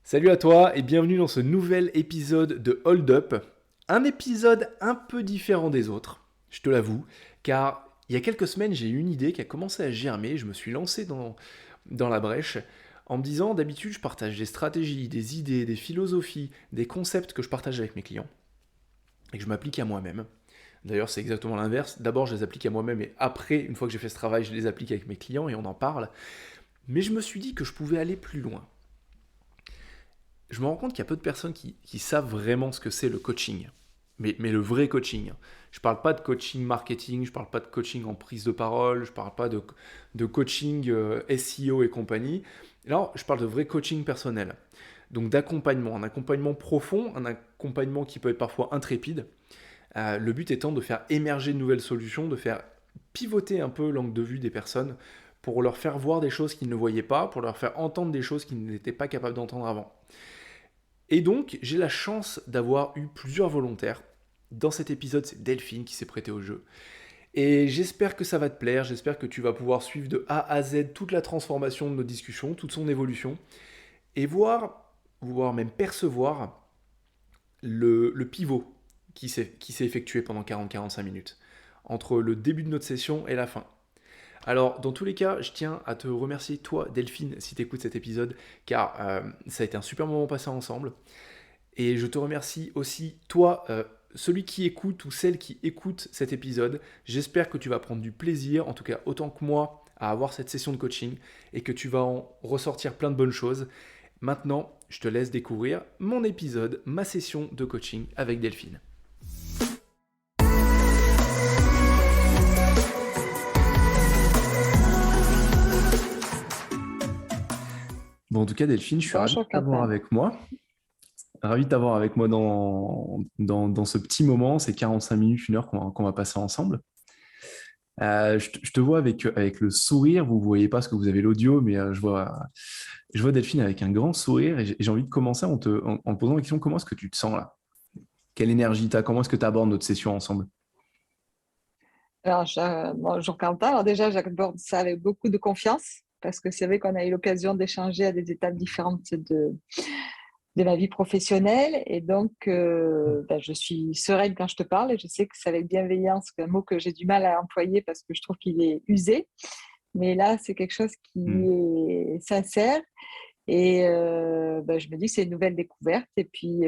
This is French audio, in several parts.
Salut à toi et bienvenue dans ce nouvel épisode de Hold Up. Un épisode un peu différent des autres, je te l'avoue, car il y a quelques semaines j'ai eu une idée qui a commencé à germer, je me suis lancé dans la brèche en me disant d'habitude je partage des stratégies, des idées, des philosophies, des concepts que je partage avec mes clients et que je m'applique à moi-même. D'ailleurs c'est exactement l'inverse, d'abord je les applique à moi-même et après, une fois que j'ai fait ce travail, je les applique avec mes clients et on en parle. Mais je me suis dit que je pouvais aller plus loin. Je me rends compte qu'il y a peu de personnes qui savent vraiment ce que c'est le coaching. Mais le vrai coaching. Je ne parle pas de coaching marketing, je ne parle pas de coaching en prise de parole, je ne parle pas de coaching SEO et compagnie. Là, je parle de vrai coaching personnel. Donc d'accompagnement, un accompagnement profond, un accompagnement qui peut être parfois intrépide. Le but étant de faire émerger de nouvelles solutions, de faire pivoter un peu l'angle de vue des personnes pour leur faire voir des choses qu'ils ne voyaient pas, pour leur faire entendre des choses qu'ils n'étaient pas capables d'entendre avant. Et donc, j'ai la chance d'avoir eu plusieurs volontaires. Dans cet épisode, c'est Delphine qui s'est prêtée au jeu. Et j'espère que ça va te plaire, j'espère que tu vas pouvoir suivre de A à Z toute la transformation de nos discussions, toute son évolution, et voire même percevoir le pivot qui s'est effectué pendant 40-45 minutes, entre le début de notre session et la fin. Alors, dans tous les cas, je tiens à te remercier, toi, Delphine, si tu écoutes cet épisode, car ça a été un super moment passé ensemble. Et je te remercie aussi, toi, celui qui écoute ou celle qui écoute cet épisode. J'espère que tu vas prendre du plaisir, en tout cas autant que moi, à avoir cette session de coaching et que tu vas en ressortir plein de bonnes choses. Maintenant, je te laisse découvrir mon épisode, ma session de coaching avec Delphine. Bon, en tout cas, Delphine, je suis ravi de Bonjour t'avoir Quentin. avec moi. Ravi de t'avoir avec moi dans ce petit moment, ces 45 minutes, une heure qu'on va passer ensemble. Je te vois avec le sourire. Vous ne voyez pas parce que vous avez l'audio, mais je vois Delphine avec un grand sourire et j'ai envie de commencer en te posant la question, comment est-ce que tu te sens là? Quelle énergie tu as? Comment est-ce que tu abordes notre session ensemble? Alors, bonjour Quentin. Alors déjà, j'aborde ça avec beaucoup de confiance parce que c'est vrai qu'on a eu l'occasion d'échanger à des étapes différentes de ma vie professionnelle et donc je suis sereine quand je te parle et je sais que c'est avec bienveillance, un mot que j'ai du mal à employer parce que je trouve qu'il est usé, mais là, c'est quelque chose qui Hmm. est sincère et je me dis que c'est une nouvelle découverte et puis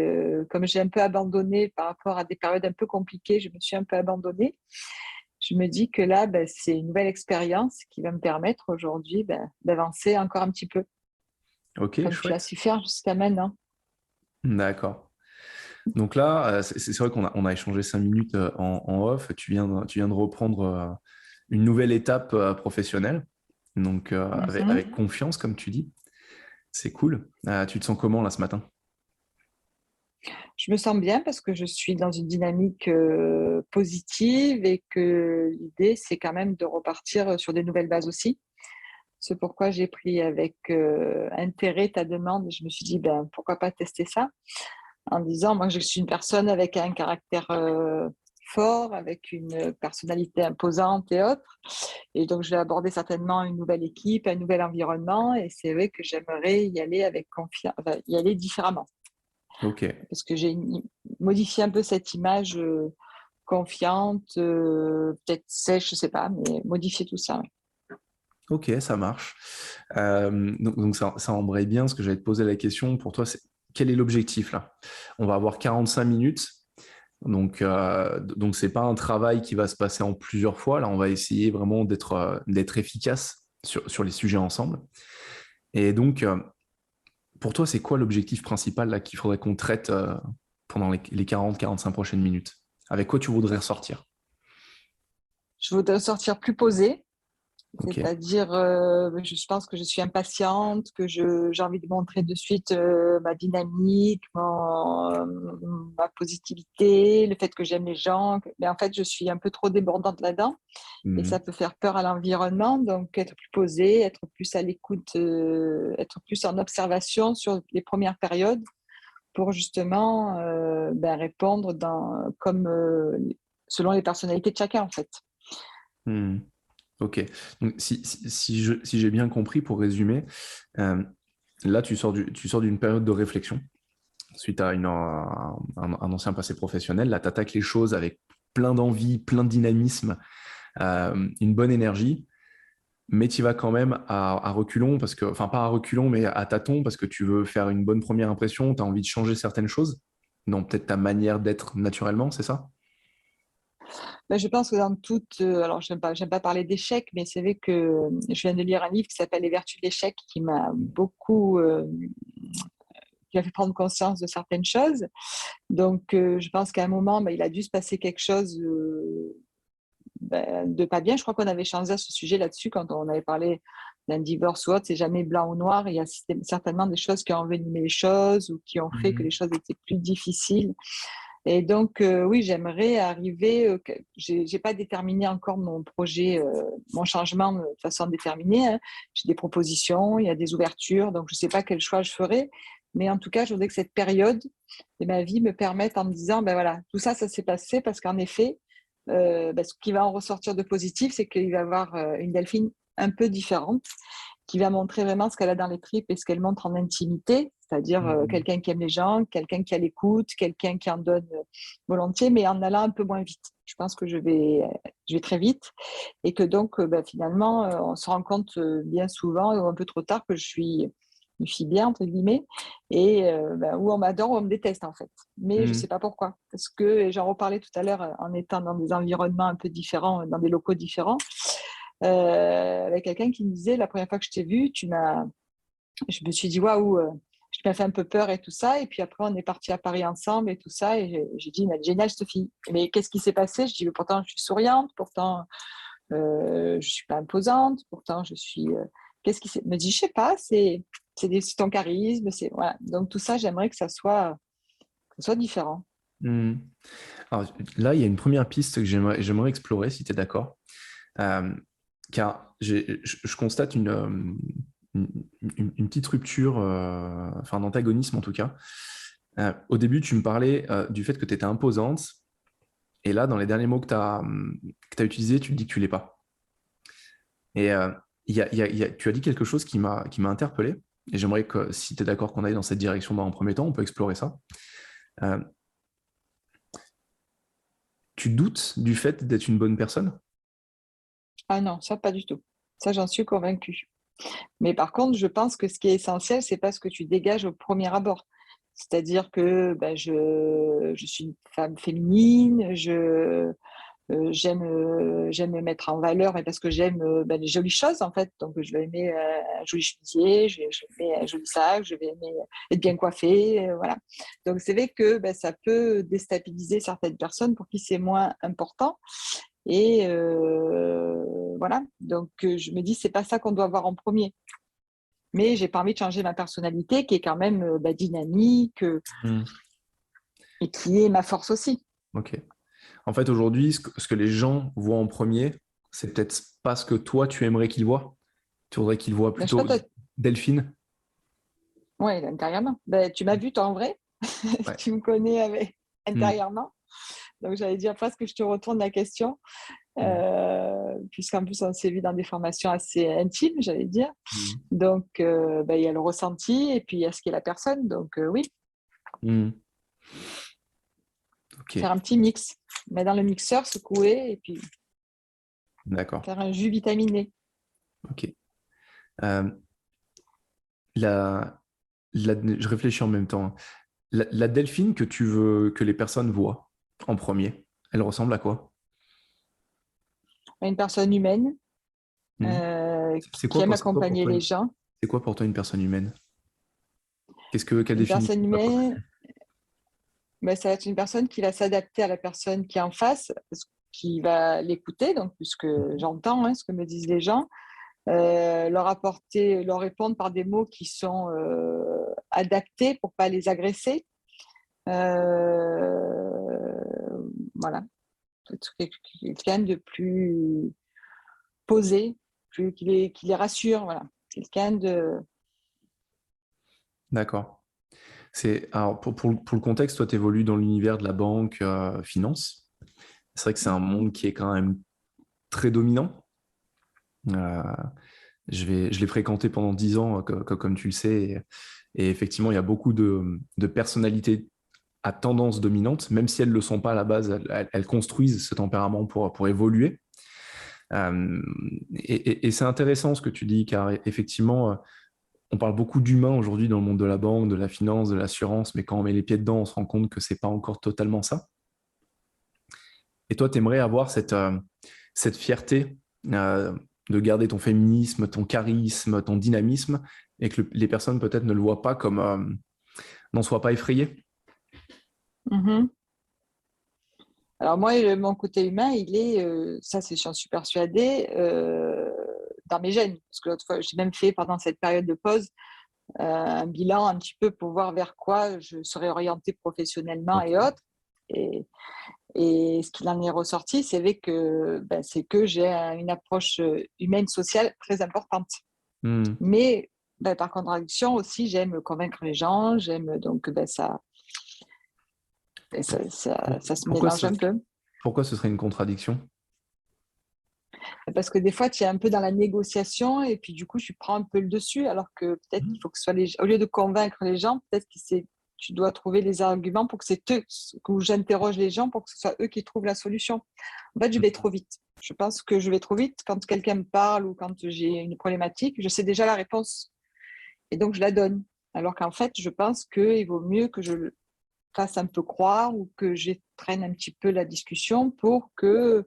comme j'ai un peu abandonné par rapport à des périodes un peu compliquées, je me suis un peu abandonnée. Je me dis que là, c'est une nouvelle expérience qui va me permettre aujourd'hui d'avancer encore un petit peu, Ok, comme tu as chouette. su faire jusqu'à maintenant. D'accord. Donc là, c'est vrai qu'on a échangé 5 minutes en off. Tu viens de reprendre une nouvelle étape professionnelle, donc avec Mhm. confiance, comme tu dis. C'est cool. Tu te sens comment là ce matin? Je me sens bien parce que je suis dans une dynamique positive et que l'idée, c'est quand même de repartir sur des nouvelles bases aussi. C'est pourquoi j'ai pris avec intérêt ta demande. Je me suis dit, pourquoi pas tester ça en disant, moi, je suis une personne avec un caractère fort, avec une personnalité imposante et autres. Et donc, je vais aborder certainement une nouvelle équipe, un nouvel environnement. Et c'est vrai que j'aimerais y aller avec confiance, enfin, y aller différemment. Ok, Parce que j'ai modifié un peu cette image confiante, peut-être sèche, je sais pas, mais modifier tout ça. Ouais. ok, ça marche. Donc ça embraye bien ce que j'allais te poser la question. Pour toi, quel est l'objectif là? On va avoir 45 minutes. Donc c'est pas un travail qui va se passer en plusieurs fois. Là, on va essayer vraiment d'être efficace sur les sujets ensemble. Et donc, pour toi, c'est quoi l'objectif principal là qu'il faudrait qu'on traite pendant les 40-45 prochaines minutes? Avec quoi tu voudrais ressortir? Je voudrais sortir plus posée. Ok. C'est-à-dire, je pense que je suis impatiente, que j'ai envie de montrer de suite ma dynamique, ma positivité, le fait que j'aime les gens. Mais en fait, je suis un peu trop débordante là-dedans et ça Mhm. peut faire peur à l'environnement. Donc, être plus posée, être plus à l'écoute, être plus en observation sur les premières périodes pour justement répondre comme selon les personnalités de chacun, en fait. Ok. Donc, si j'ai bien compris, pour résumer, euh, Là, tu sors d'une période de réflexion suite à un ancien passé professionnel. Là, tu attaques les choses avec plein d'envie, plein de dynamisme, une bonne énergie, mais tu vas quand même à reculons, parce que, enfin pas à reculons, mais à tâtons, parce que tu veux faire une bonne première impression, tu as envie de changer certaines choses, dans peut-être ta manière d'être naturellement, c'est ça? Ben, je pense que dans toute, alors j'aime pas parler d'échec, mais c'est vrai que je viens de lire un livre qui s'appelle Les Vertus de l'échec, qui m'a beaucoup, qui m'a fait prendre conscience de certaines choses. Donc, je pense qu'à un moment, ben, il a dû se passer quelque chose ben, de pas bien. Je crois qu'on avait changé à ce sujet là-dessus quand on avait parlé d'un divorce ou autre. C'est jamais blanc ou noir. Il y a certainement des choses qui ont envenimé les choses ou qui ont fait que les Mhm. choses étaient plus difficiles. Et donc, oui, j'aimerais arriver. J'ai pas déterminé encore mon projet, mon changement de façon déterminée, hein. J'ai des propositions, il y a des ouvertures, donc je sais pas quel choix je ferai. Mais en tout cas, je voudrais que cette période de ma vie me permette en me disant, ben voilà, tout ça, ça s'est passé parce qu'en effet, ben, ce qui va en ressortir de positif, c'est qu'il va y avoir une Delphine un peu différente, qui va montrer vraiment ce qu'elle a dans les tripes et ce qu'elle montre en intimité, c'est-à-dire Mhm. quelqu'un qui aime les gens, quelqu'un qui a l'écoute, quelqu'un qui en donne volontiers, mais en allant un peu moins vite. Je pense que je vais très vite et que donc ben, finalement, on se rend compte bien souvent, ou un peu trop tard, que je suis une fille bien, entre guillemets, et ben, où on m'adore ou on me déteste en fait. Mais je ne sais Mhm. pas pourquoi. Parce que, et j'en reparlais tout à l'heure en étant dans des environnements un peu différents, dans des locaux différents, avec quelqu'un qui me disait, la première fois que je t'ai vu, je me suis dit, waouh, je m'as fait un peu peur et tout ça. Et puis après, on est parti à Paris ensemble et tout ça. Et j'ai dit, mais elle est géniale, cette fille. Mais qu'est-ce qui s'est passé? Je dis, mais pourtant, je suis souriante, pourtant, je ne suis pas imposante, pourtant, je suis. Qu'est-ce qui s'est. Elle me dit, je sais pas, c'est ton charisme. Voilà. Donc, tout ça, j'aimerais que ce soit différent. Mhm. Alors, là, il y a une première piste que j'aimerais explorer, si tu es d'accord. Euh, car je constate une, une petite rupture, enfin un antagonisme en tout cas. Au début, tu me parlais du fait que tu étais imposante, et là, dans les derniers mots que tu utilisés, tu te dis que tu l'es pas. Et tu as dit quelque chose qui m'a interpellé, et j'aimerais que, si tu es d'accord qu'on aille dans cette direction dans un premier temps, on peut explorer ça. Euh, Tu doutes du fait d'être une bonne personne? Ah non, ça, pas du tout. Ça, j'en suis convaincue. Mais par contre, je pense que ce qui est essentiel, c'est pas ce que tu dégages au premier abord. C'est-à-dire que ben, je suis une femme féminine, j'aime me mettre en valeur, mais parce que j'aime ben, les jolies choses en fait. Donc je vais aimer un joli chemisier, je vais aimer un joli sac, je vais aimer être bien coiffée, voilà. Donc c'est vrai que ben, ça peut déstabiliser certaines personnes pour qui c'est moins important. Et voilà. Donc je me dis c'est pas ça qu'on doit avoir en premier. Mais j'ai pas envie de changer ma personnalité qui est quand même bah, dynamique Hmm. et qui est ma force aussi. Ok. En fait, aujourd'hui, ce que les gens voient en premier, c'est peut-être pas ce que toi, tu aimerais qu'ils voient. Tu voudrais qu'ils voient Mais je sais pas, plutôt toi, Delphine. ouais, intérieurement. Ben, tu m'as vu, toi, en vrai. Ouais. Tu me connais Hmm. intérieurement. Donc, j'allais dire presque que je te retourne la question, Hmm. puisqu'en plus, on s'est vu dans des formations assez intimes, j'allais dire. Hmm. Donc, ben, il y a le ressenti et puis il y a ce qu'est la personne. Donc, oui, Hmm. Ok, faire un petit mix. Mais dans le mixeur, secouer et puis d'accord. faire un jus vitaminé. Ok. Euh, la, je réfléchis en même temps, hein. La Delphine que tu veux que les personnes voient en premier, elle ressemble à quoi? Une personne humaine Hmm. qui aime C'est quoi pour accompagner toi les gens. c'est quoi pour toi une personne humaine? Quelle Une définition personne tu apportes? humaine, ben, ça va être une personne qui va s'adapter à la personne qui est en face, qui va l'écouter, donc puisque j'entends hein, ce que me disent les gens, leur apporter, leur répondre par des mots qui sont adaptés pour pas les agresser. Euh, voilà, quelqu'un de plus posé, qui les rassure, voilà, quelqu'un de. D'accord. Alors pour le contexte, toi, tu évolues dans l'univers de la banque, finance. C'est vrai que c'est un monde qui est quand même très dominant. Euh, Je l'ai fréquenté pendant 10 ans, comme tu le sais. Et effectivement, il y a beaucoup de personnalités à tendance dominante, même si elles ne le sont pas à la base, elles construisent ce tempérament pour évoluer. Euh, et c'est intéressant ce que tu dis, car effectivement, on parle beaucoup d'humains aujourd'hui dans le monde de la banque, de la finance, de l'assurance, mais quand on met les pieds dedans, on se rend compte que c'est pas encore totalement ça. Et toi, tu aimerais avoir cette fierté de garder ton féminisme, ton charisme, ton dynamisme, et que les personnes peut-être ne le voient pas comme n'en soient pas effrayées. Mhm. Alors moi, mon côté humain, il est, ça c'est, j'en suis persuadée, dans mes gènes. Parce que l'autre fois, j'ai même fait pendant cette période de pause un bilan un petit peu pour voir vers quoi je serais orientée professionnellement Ok. et autres. Et, et ce qu'il en est ressorti, c'est que j'ai une approche humaine, sociale très importante. Hmm. Mais par contradiction aussi, j'aime convaincre les gens, j'aime donc ça se Pourquoi mélange un peu. pourquoi ce serait une contradiction? Parce que des fois, tu es un peu dans la négociation et puis du coup, tu prends un peu le dessus, alors que peut-être qu'il faut que ce soit au lieu de convaincre les gens, peut-être que tu dois trouver les arguments pour que c'est eux, que j'interroge les gens pour que ce soit eux qui trouvent la solution. En fait, je vais trop vite. Je pense que je vais trop vite. Quand quelqu'un me parle ou quand j'ai une problématique, je sais déjà la réponse et donc je la donne. Alors qu'en fait, je pense qu'il vaut mieux que je le fasse un peu croire ou que j'éprenne un petit peu la discussion pour que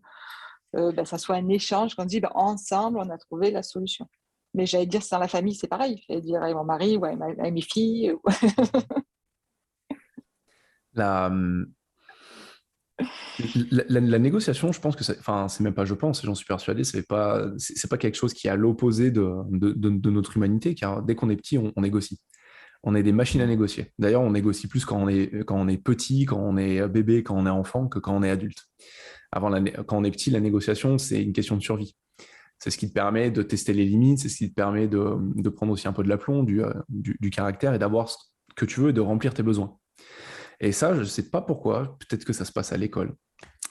ça soit un échange, qu'on dit ensemble, on a trouvé la solution. Mais j'allais dire, sans la famille, c'est pareil. J'allais dire avec mon mari ou avec mes filles. La, la négociation, je pense que enfin, c'est même pas, je pense, j'en suis persuadé, c'est pas quelque chose qui est à l'opposé de notre humanité, car dès qu'on est petit, on négocie. On est des machines à négocier. D'ailleurs, on négocie plus quand on est petit, quand on est bébé, quand on est enfant, que quand on est adulte. Quand on est petit, la négociation, c'est une question de survie. C'est ce qui te permet de tester les limites, c'est ce qui te permet de prendre aussi un peu de l'aplomb, du caractère et d'avoir ce que tu veux et de remplir tes besoins. Et ça, je ne sais pas pourquoi, peut-être que ça se passe à l'école,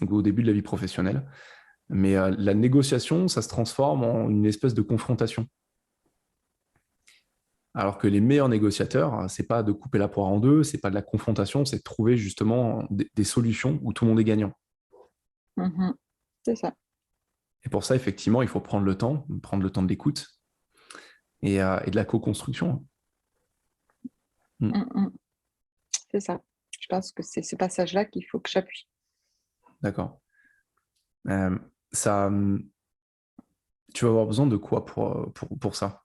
ou au début de la vie professionnelle, mais la négociation, ça se transforme en une espèce de confrontation. Alors que les meilleurs négociateurs, c'est pas de couper la poire en deux, c'est pas de la confrontation, c'est de trouver justement des solutions où tout le monde est gagnant. Mhm. C'est ça. Et pour ça, effectivement, il faut prendre le temps de l'écoute et de la co-construction. Mm. Mhm. C'est ça. Je pense que c'est ce passage-là qu'il faut que j'appuie. D'accord. Euh, ça, tu vas avoir besoin de quoi pour ça,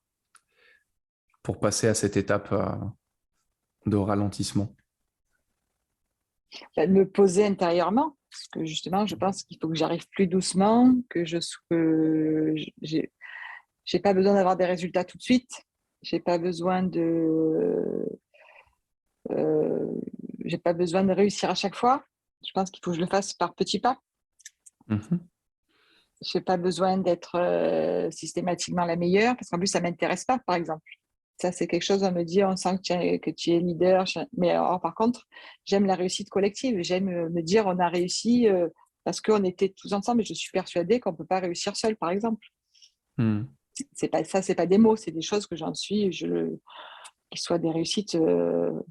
pour passer à cette étape de ralentissement? De me poser intérieurement. Parce que justement, je pense qu'il faut que j'arrive plus doucement, que j'ai pas besoin d'avoir des résultats tout de suite. J'ai pas besoin euh, j'ai pas besoin de réussir à chaque fois. Je pense qu'il faut que je le fasse par petits pas. Mhm. Je n'ai pas besoin d'être systématiquement la meilleure, parce qu'en plus, ça ne m'intéresse pas, par exemple. Ça, c'est quelque chose, on me dit, on sent que tu es leader. Mais alors, par contre, j'aime la réussite collective. J'aime me dire, on a réussi parce qu'on était tous ensemble. Et je suis persuadée qu'on ne peut pas réussir seul, par exemple. Mm. C'est pas, ça, c'est pas des mots, c'est des choses que j'en suis, qu'ils soient des réussites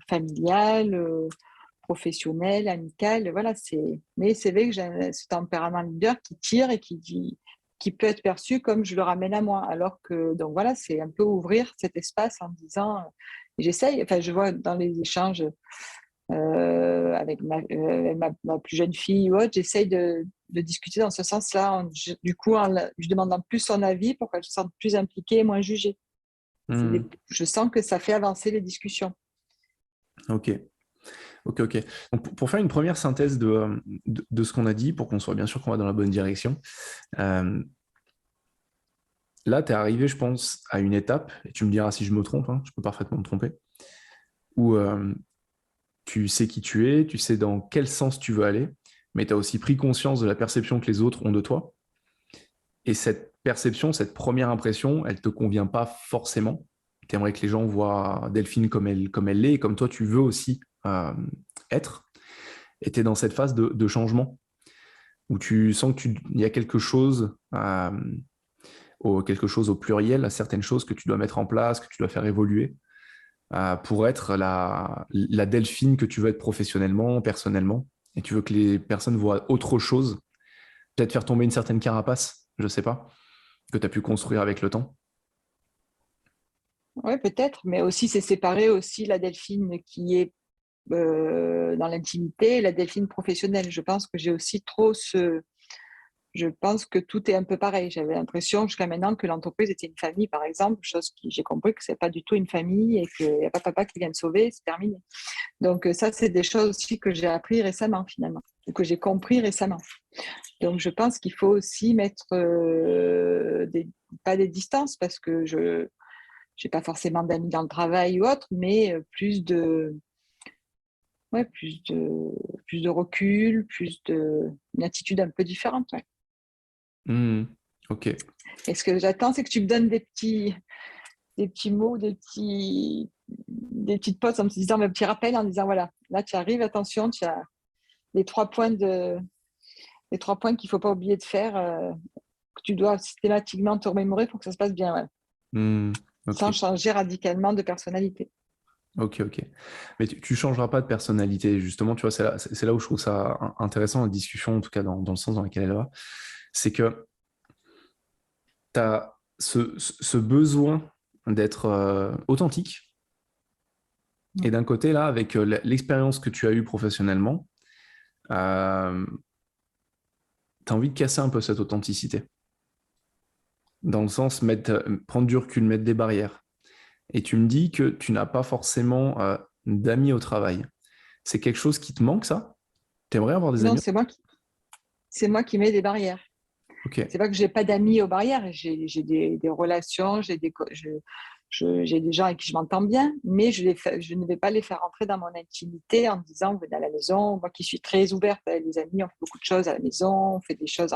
familiales, professionnelles, amicales. Voilà, mais c'est vrai que j'ai ce tempérament leader qui tire et qui peut être perçu comme je le ramène à moi. Alors que, donc voilà, c'est un peu ouvrir cet espace en disant, j'essaye, enfin, je vois dans les échanges avec ma plus jeune fille ou autre, j'essaye de discuter dans ce sens-là, du coup, en lui demandant plus son avis pour qu'elle se sente plus impliquée et moins jugée. Mm. Je sens que ça fait avancer les discussions. Ok, ok. Donc, pour faire une première synthèse de ce qu'on a dit, pour qu'on soit bien sûr qu'on va dans la bonne direction, euh, là, tu es arrivé, je pense, à une étape, et tu me diras si je me trompe, hein, je peux parfaitement me tromper, où tu sais qui tu es, tu sais dans quel sens tu veux aller, mais tu as aussi pris conscience de la perception que les autres ont de toi. Et cette perception, cette première impression, elle ne te convient pas forcément. Tu aimerais que les gens voient Delphine comme elle l'est, et comme toi, tu veux aussi être. Et tu es dans cette phase de changement, où tu sens qu'il y a quelque chose quelque chose au pluriel, à certaines choses que tu dois mettre en place, que tu dois faire évoluer pour être la Delphine que tu veux être professionnellement, personnellement, et tu veux que les personnes voient autre chose, peut-être faire tomber une certaine carapace, je sais pas, que tu as pu construire avec le temps. Ouais, peut-être, mais aussi c'est séparer aussi la Delphine qui est dans l'intimité et la Delphine professionnelle. Je pense que j'ai aussi trop ce... Je pense que tout est un peu pareil. J'avais l'impression jusqu'à maintenant que l'entreprise était une famille, par exemple, chose que j'ai compris que c'est pas du tout une famille et qu'il n'y a pas papa qui vient me sauver, c'est terminé. Donc ça, c'est des choses aussi que j'ai appris récemment finalement, ou que j'ai compris récemment. Donc je pense qu'il faut aussi mettre pas des distances parce que je n'ai pas forcément d'amis dans le travail ou autre, mais ouais, plus de recul, une attitude un peu différente. Ouais. Mmh, ok. Et ce que j'attends, c'est que tu me donnes des petits mots, des petites pauses en me disant, un petit rappel en disant, voilà, là tu arrives, attention, tu as les 3 points qu'il ne faut pas oublier de faire, que tu dois systématiquement te remémorer pour que ça se passe bien, ouais. Mmh, Sans ok. changer radicalement de personnalité. Ok, ok. Mais tu changeras pas de personnalité. Justement, tu vois, c'est là où je trouve ça intéressant, la discussion, en tout cas dans le sens dans lequel elle va. C'est que tu as ce besoin d'être authentique. Et d'un côté, là, avec l'expérience que tu as eue professionnellement, tu as envie de casser un peu cette authenticité. Dans le sens, prendre du recul, mettre des barrières. Et tu me dis que tu n'as pas forcément d'amis au travail. C'est quelque chose qui te manque, ça? Tu aimerais avoir des Non, amis? c'est moi qui mets des barrières. Ok. C'est pas que j'ai pas d'amis aux barrières, j'ai des relations, j'ai des gens avec qui je m'entends bien, mais je ne vais pas les faire entrer dans mon intimité en disant, venez à la maison. Moi qui suis très ouverte avec les amis, on fait beaucoup de choses à la maison, on fait des choses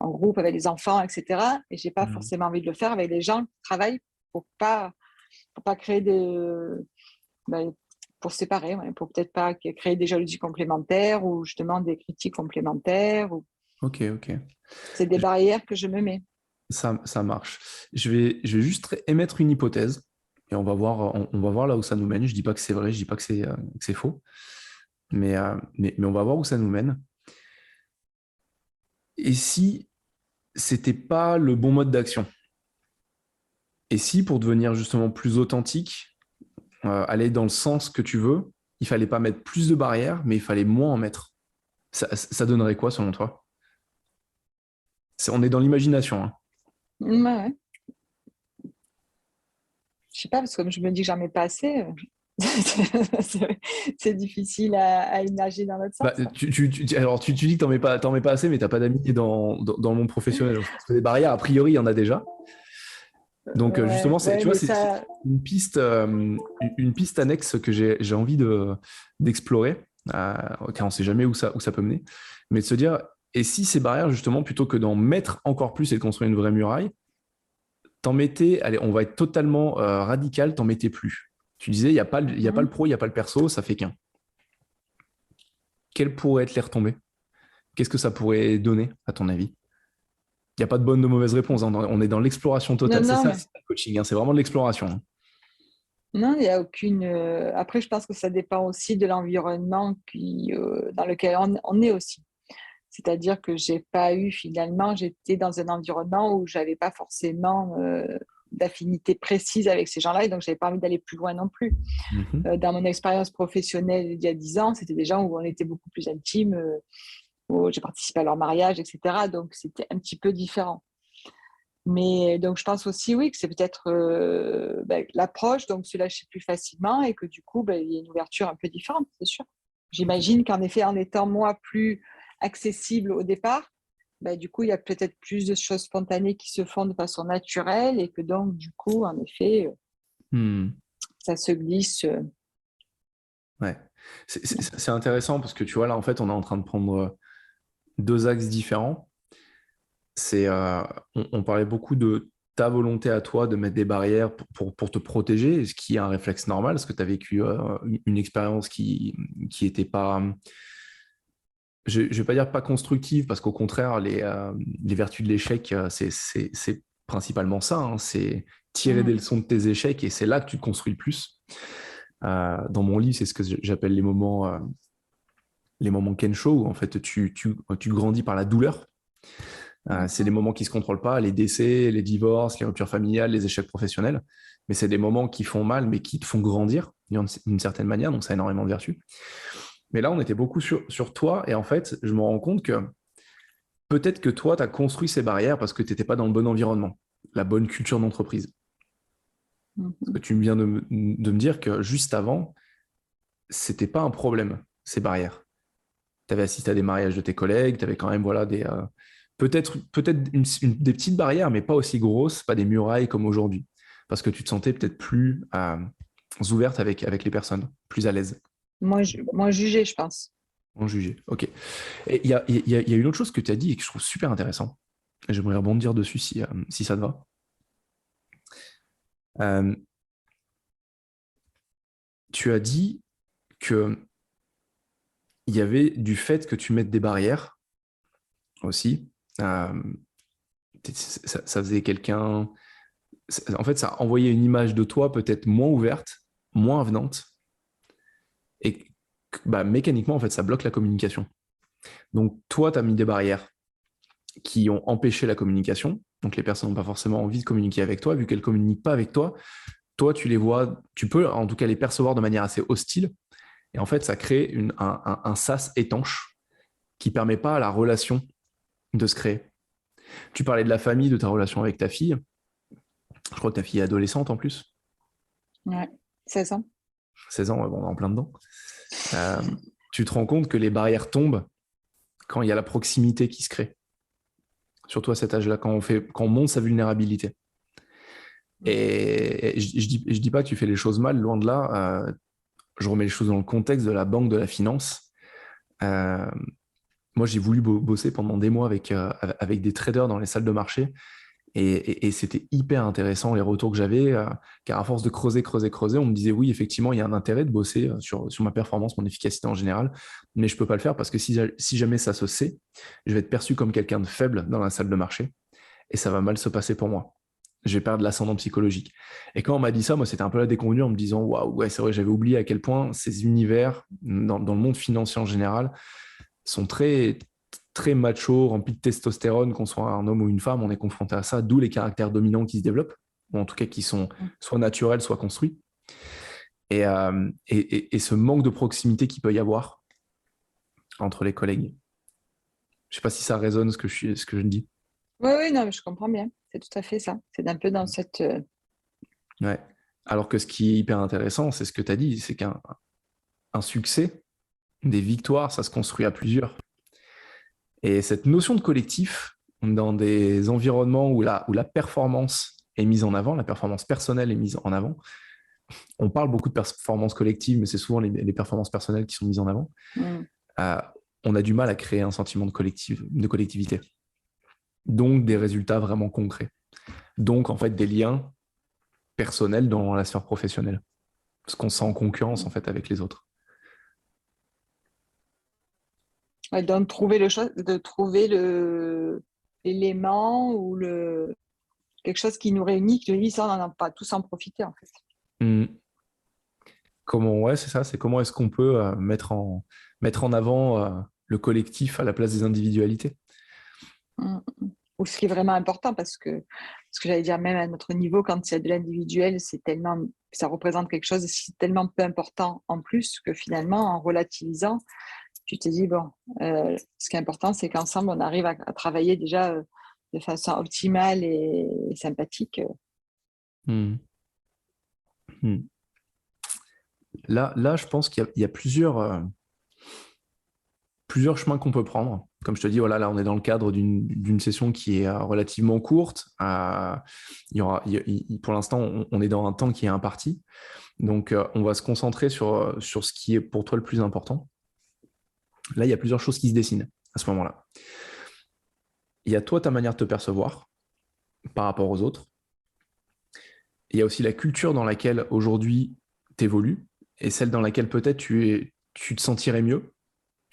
en groupe avec les enfants, etc. Et j'ai pas Mhm. forcément envie de le faire avec les gens qui travaillent pour pas créer ben, pour séparer, ouais, pour peut-être pas créer des jalousies complémentaires ou justement des critiques complémentaires. Ok, ok. C'est des barrières que je me mets. Ça marche. Je vais juste émettre une hypothèse et on va voir là où ça nous mène. Je dis pas que c'est vrai, je dis pas que c'est faux, mais on va voir où ça nous mène. Et si c'était pas le bon mode d'action? Et si pour devenir justement plus authentique, aller dans le sens que tu veux, il fallait pas mettre plus de barrières, mais il fallait moins en mettre. Ça donnerait quoi selon toi? On est dans l'imagination, hein. Ouais, ouais. Je sais pas, parce que comme je me dis que j'en mets pas assez, c'est difficile à imaginer dans l'autre Bah, sens. alors, tu dis que t'en mets pas assez, mais t'as pas d'amis dans le monde professionnel. Donc, je pense que des barrières, a priori, il y en a déjà. Donc, Ouais, justement, ouais, tu vois, mais c'est ça, une piste annexe que j'ai envie d'explorer, car on sait jamais où ça peut mener. Mais de se dire, et si ces barrières, justement, plutôt que d'en mettre encore plus et de construire une vraie muraille, t'en mettais, allez, on va être totalement radical, t'en mettais plus. Tu disais, il y a pas le pro, il n'y a pas le perso, ça fait qu'un. Quelles pourraient être les retombées? Qu'est-ce que ça pourrait donner, à ton avis? Il n'y a pas de bonne ou de mauvaise réponse, hein. On est dans l'exploration non, totale. C'est non, ça, mais c'est le coaching, hein. C'est vraiment de l'exploration, hein. non, il n'y a aucune. Après, je pense que ça dépend aussi de l'environnement dans lequel on est aussi. C'est-à-dire que j'ai pas eu finalement, j'étais dans un environnement où j'avais pas forcément d'affinité précise avec ces gens-là, et donc j'avais pas envie d'aller plus loin non plus. Mhm. Dans mon expérience professionnelle il y a 10 ans, c'était des gens où on était beaucoup plus intimes, où j'ai participé à leur mariage, etc. Donc c'était un petit peu différent. Mais donc je pense aussi, oui, que c'est peut-être l'approche, donc se lâcher plus facilement et que du coup, il y a une ouverture un peu différente, c'est sûr. Ok. J'imagine qu'en effet, en étant moi plus accessible au départ, du coup, il y a peut-être plus de choses spontanées qui se font de façon naturelle et que donc, du coup, en effet, Hmm. ça se glisse. Ouais. C'est intéressant parce que tu vois, là, en fait, on est en train de prendre deux axes différents. On parlait beaucoup de ta volonté à toi de mettre des barrières pour te protéger, ce qui est un réflexe normal, parce que tu as vécu une expérience qui était pas, je vais pas dire pas constructive, parce qu'au contraire, les vertus de l'échec, c'est principalement ça, hein, c'est tirer des Mm. leçons de tes échecs et c'est là que tu te construis le plus. Dans mon livre, c'est ce que j'appelle les moments Kensho, où en fait tu grandis par la douleur. C'est des Mhm. moments qui ne se contrôlent pas, les décès, les divorces, les ruptures familiales, les échecs professionnels. Mais c'est des moments qui font mal, mais qui te font grandir d'une certaine manière, donc ça a énormément de vertu. Mais là, on était beaucoup sur toi, et en fait, je me rends compte que peut-être que toi, tu as construit ces barrières parce que tu n'étais pas dans le bon environnement, la bonne culture d'entreprise. Parce que Mhm. tu viens de me dire que juste avant, c'était pas un problème, ces barrières. Tu avais assisté à des mariages de tes collègues, tu avais quand même voilà, peut-être des petites barrières, mais pas aussi grosses, pas des murailles comme aujourd'hui. Parce que tu te sentais peut-être plus ouverte avec les personnes, plus à l'aise, Moins jugé, je pense. en juger. Ok. Et il y a une autre chose que tu as dit et que je trouve super intéressant. Et j'aimerais rebondir dessus si ça te va. Euh, Tu as dit que il y avait du fait que tu mettes des barrières aussi. Euh, ça faisait quelqu'un. En fait, ça envoyait une image de toi peut-être moins ouverte, moins avenante, et bah, mécaniquement, en fait, ça bloque la communication. Donc, toi, tu as mis des barrières qui ont empêché la communication. Donc, les personnes n'ont pas forcément envie de communiquer avec toi, vu qu'elles ne communiquent pas avec toi. Toi, tu les vois, tu peux en tout cas les percevoir de manière assez hostile. Et en fait, ça crée un sas étanche qui ne permet pas à la relation de se créer. Tu parlais de la famille, de ta relation avec ta fille. Je crois que ta fille est adolescente en plus. Ouais, 16 ans. 16 ans, ouais, bon, on est en plein dedans. Euh, Tu te rends compte que les barrières tombent quand il y a la proximité qui se crée. Surtout à cet âge-là, quand on monte sa vulnérabilité. Et je dis pas que tu fais les choses mal, loin de là. Je remets les choses dans le contexte de la banque, de la finance. Euh, Moi, j'ai voulu bosser pendant des mois avec des traders dans les salles de marché. Et c'était hyper intéressant les retours que j'avais, car à force de creuser, on me disait oui, effectivement, il y a un intérêt de bosser sur ma performance, mon efficacité en général, mais je ne peux pas le faire parce que si jamais ça se sait, je vais être perçu comme quelqu'un de faible dans la salle de marché et ça va mal se passer pour moi. Je vais perdre l'ascendant psychologique. Et quand on m'a dit ça, moi, c'était un peu la déconvenue en me disant waouh, ouais, c'est vrai, j'avais oublié à quel point ces univers, dans le monde financier en général, sont très macho, remplis de testostérone, qu'on soit un homme ou une femme, on est confronté à ça, d'où les caractères dominants qui se développent, ou en tout cas qui sont soit naturels, soit construits. Et ce manque de proximité qu'il peut y avoir entre les collègues. Je ne sais pas si ça résonne ce que je dis. Oui, oui, non, mais je comprends bien. C'est tout à fait ça. C'est un peu dans cette. Ouais. Alors que ce qui est hyper intéressant, c'est ce que tu as dit, c'est qu'un succès, des victoires, ça se construit à plusieurs. Et cette notion de collectif, dans des environnements où la performance est mise en avant, la performance personnelle est mise en avant, on parle beaucoup de performance collective, mais c'est souvent les performances personnelles qui sont mises en avant. Mm. Euh, on a du mal à créer un sentiment de collectivité. Donc, des résultats vraiment concrets. Donc, en fait, des liens personnels dans la sphère professionnelle. Parce qu'on se sent en concurrence, en fait, avec les autres. Ouais, donc, de trouver l'élément ou quelque chose qui nous réunit, qui nous dit ça, on n'en a pas tous en profiter, en fait. Hum. Ouais, c'est ça, c'est comment est-ce qu'on peut mettre en avant le collectif à la place des individualités. Mm. Ou ce qui est vraiment important, parce que ce que j'allais dire, même à notre niveau, quand il y a de l'individuel, ça représente quelque chose, c'est tellement peu important en plus que finalement, en relativisant, tu te dis, bon, ce qui est important, c'est qu'ensemble, on arrive à travailler déjà de façon optimale et sympathique. Hum. Hum. Là, je pense qu'il y a plusieurs chemins qu'on peut prendre. Comme je te dis, voilà, là, on est dans le cadre d'une session qui est relativement courte. Pour l'instant, on est dans un temps qui est imparti. Donc, on va se concentrer sur ce qui est pour toi le plus important. Là, il y a plusieurs choses qui se dessinent à ce moment-là. Il y a toi, ta manière de te percevoir par rapport aux autres. Il y a aussi la culture dans laquelle aujourd'hui tu évolues et celle dans laquelle peut-être tu te sentirais mieux.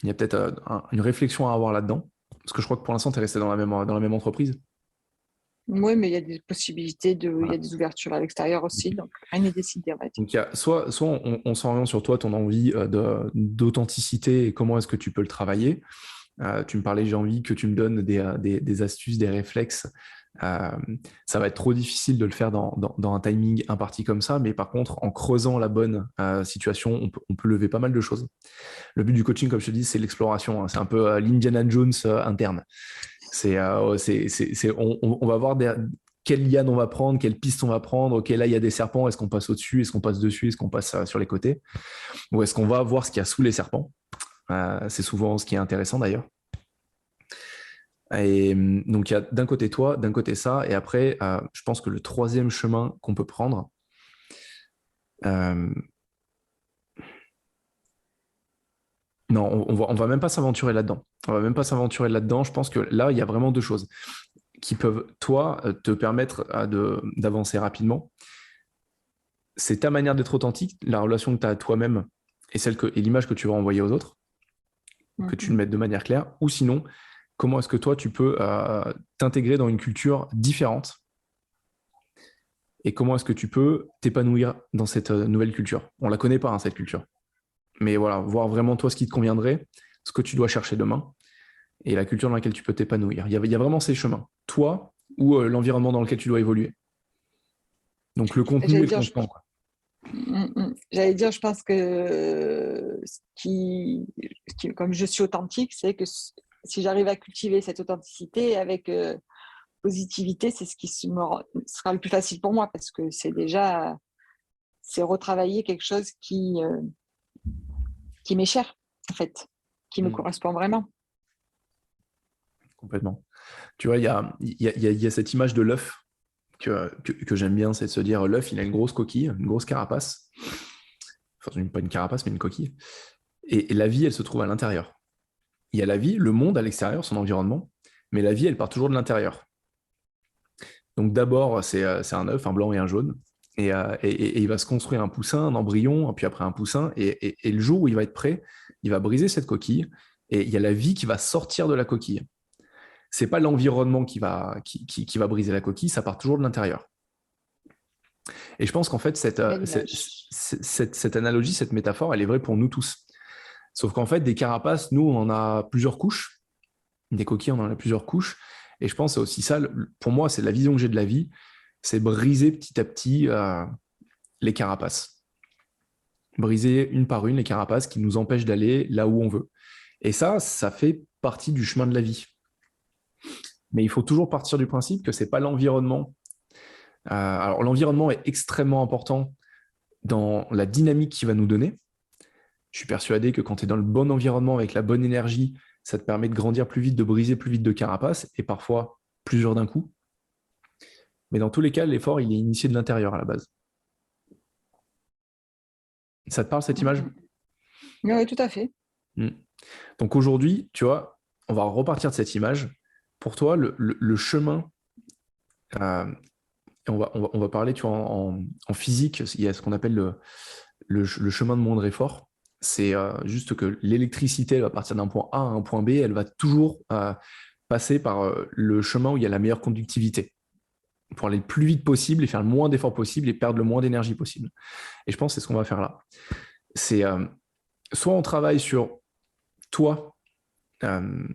Il y a peut-être une réflexion à avoir là-dedans. Parce que je crois que pour l'instant, tu es resté dans la même entreprise. Oui, mais il y a des possibilités, il y Voilà. a des ouvertures à l'extérieur aussi, donc rien n'est décidé, on va dire. Donc, il y a soit on s'oriente sur toi, ton envie d'authenticité et comment est-ce que tu peux le travailler. Tu me parlais, j'ai envie que tu me donnes des astuces, des réflexes. Euh, Ça va être trop difficile de le faire dans un timing imparti comme ça, mais par contre, en creusant la bonne situation, on peut lever pas mal de choses. Le but du coaching, comme je te dis, c'est l'exploration, hein. C'est un peu l'Indiana Jones interne. On va voir quelle liane on va prendre, quelle piste on va prendre. Ok, là, il y a des serpents. Est-ce qu'on passe au-dessus? Est-ce qu'on passe dessus? Est-ce qu'on passe sur les côtés? Ou est-ce qu'on va voir ce qu'il y a sous les serpents? C'est souvent ce qui est intéressant d'ailleurs. Et donc, il y a d'un côté toi, d'un côté ça. Et après, je pense que le troisième chemin qu'on peut prendre, euh, non, on va même pas s'aventurer là-dedans. On va même pas s'aventurer là-dedans. Je pense que là, il y a vraiment deux choses qui peuvent, toi, te permettre d'avancer rapidement. C'est ta manière d'être authentique, la relation que tu as à toi-même et l'image que tu vas envoyer aux autres, que tu le Mhm. mettes de manière claire, ou sinon, comment est-ce que toi, tu peux t'intégrer dans une culture différente et comment est-ce que tu peux t'épanouir dans cette nouvelle culture. On la connaît pas, hein, cette culture. Mais voilà, voir vraiment toi ce qui te conviendrait, ce que tu dois chercher demain et la culture dans laquelle tu peux t'épanouir. Il y a vraiment ces chemins. Toi ou l'environnement dans lequel tu dois évoluer. Donc le contenu J'allais et le dire, constant, quoi. J'allais dire, je pense que comme je suis authentique, c'est que si j'arrive à cultiver cette authenticité avec positivité, c'est ce qui sera le plus facile pour moi parce que c'est retravailler quelque chose qui m'est cher, en fait, qui me Mm. correspond vraiment. Complètement. Tu vois, il y a cette image de l'œuf que j'aime bien, c'est de se dire l'œuf, il a une grosse coquille, une grosse carapace. Enfin, pas une carapace, mais une coquille. Et la vie, elle se trouve à l'intérieur. Il y a la vie, le monde à l'extérieur, son environnement, mais la vie, elle part toujours de l'intérieur. Donc d'abord, c'est un œuf, un blanc et un jaune. Et il va se construire un poussin, un embryon, puis après un poussin. Et le jour où il va être prêt, il va briser cette coquille. Et il y a la vie qui va sortir de la coquille. C'est pas l'environnement qui va briser la coquille, ça part toujours de l'intérieur. Et je pense qu'en fait, Belle image. cette analogie, cette métaphore, elle est vraie pour nous tous. Sauf qu'en fait, des carapaces, nous, on en a plusieurs couches. Des coquilles, on en a plusieurs couches. Et je pense que c'est aussi ça, pour moi, c'est la vision que j'ai de la vie, c'est briser petit à petit les carapaces. Briser une par une les carapaces qui nous empêchent d'aller là où on veut. Et ça fait partie du chemin de la vie. Mais il faut toujours partir du principe que c'est pas l'environnement. Alors l'environnement est extrêmement important dans la dynamique qu'il va nous donner. Je suis persuadé que quand tu es dans le bon environnement avec la bonne énergie, ça te permet de grandir plus vite, de briser plus vite de carapaces et parfois plusieurs d'un coup. Mais dans tous les cas, l'effort, il est initié de l'intérieur à la base. Ça te parle cette image? Oui, tout à fait. Mm. Donc aujourd'hui, tu vois, on va repartir de cette image. Pour toi, le chemin, et on va parler, tu vois, en physique, il y a ce qu'on appelle le chemin de moindre effort. C'est juste que l'électricité, elle va partir d'un point A à un point B, elle va toujours passer par le chemin où il y a la meilleure conductivité pour aller le plus vite possible et faire le moins d'efforts possible et perdre le moins d'énergie possible. Et je pense que c'est ce qu'on va faire là. C'est soit on travaille sur toi, euh,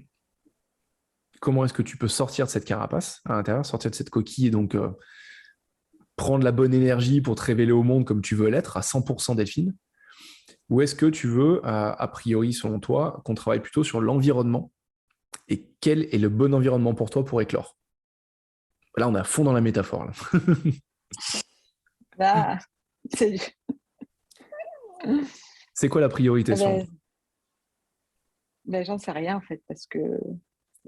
comment est-ce que tu peux sortir de cette carapace à l'intérieur, sortir de cette coquille et donc prendre la bonne énergie pour te révéler au monde comme tu veux l'être, à 100% Delphine, ou est-ce que tu veux, a priori selon toi, qu'on travaille plutôt sur l'environnement et quel est le bon environnement pour toi pour éclore? Là, on est à fond dans la métaphore. Là. Là, c'est C'est quoi la priorité selon ben, toi? j'en sais rien en fait, parce que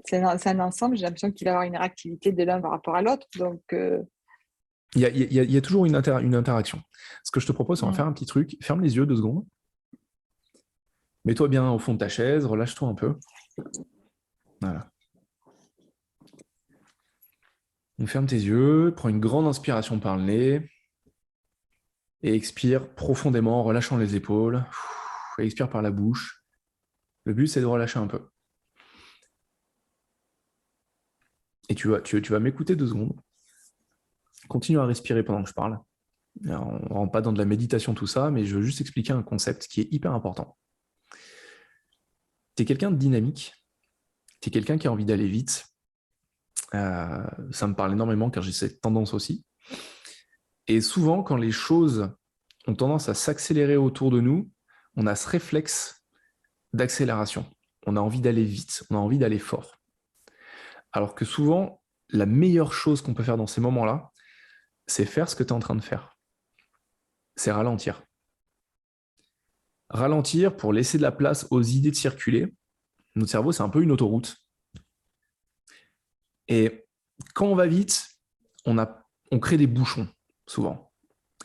c'est un ensemble, j'ai l'impression qu'il va y avoir une réactivité de l'un par rapport à l'autre. Donc, Il y a toujours une interaction. Ce que je te propose, c'est on va faire un petit truc. Ferme les yeux 2 secondes. Mets-toi bien au fond de ta chaise, relâche-toi un peu. Voilà. On ferme tes yeux, prends une grande inspiration par le nez et expire profondément en relâchant les épaules. Et expire par la bouche. Le but, c'est de relâcher un peu. Et tu vas m'écouter 2 secondes. continue à respirer pendant que je parle. Alors, on ne rentre pas dans de la méditation, tout ça, mais je veux juste expliquer un concept qui est hyper important. Tu es quelqu'un de dynamique, tu es quelqu'un qui a envie d'aller vite. Ça me parle énormément car j'ai cette tendance aussi. Et souvent, quand les choses ont tendance à s'accélérer autour de nous, on a ce réflexe d'accélération. On a envie d'aller vite, on a envie d'aller fort. Alors que souvent, la meilleure chose qu'on peut faire dans ces moments-là, c'est faire ce que tu es en train de faire. C'est ralentir. Ralentir pour laisser de la place aux idées de circuler. Notre cerveau, c'est un peu une autoroute. Et quand on va vite, on crée des bouchons, souvent.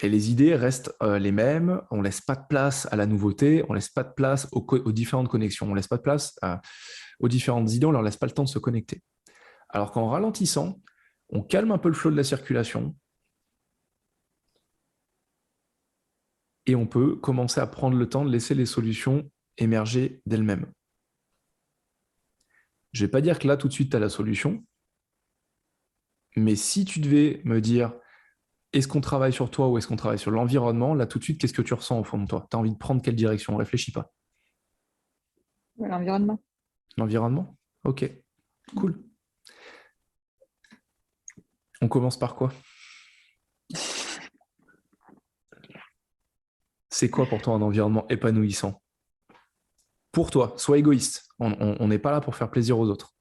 Et les idées restent les mêmes, on ne laisse pas de place à la nouveauté, on ne laisse pas de place aux différentes connexions, on ne laisse pas de place aux différentes idées, on ne leur laisse pas le temps de se connecter. Alors qu'en ralentissant, on calme un peu le flot de la circulation et on peut commencer à prendre le temps de laisser les solutions émerger d'elles-mêmes. Je ne vais pas dire que là, tout de suite, tu as la solution, mais si tu devais me dire est-ce qu'on travaille sur toi ou est-ce qu'on travaille sur l'environnement, là, tout de suite, qu'est-ce que tu ressens au fond de toi? Tu as envie de prendre quelle direction? Réfléchis pas. L'environnement. L'environnement? Ok, cool. On commence par quoi? C'est quoi pour toi un environnement épanouissant? Pour toi, sois égoïste. On n'est pas là pour faire plaisir aux autres.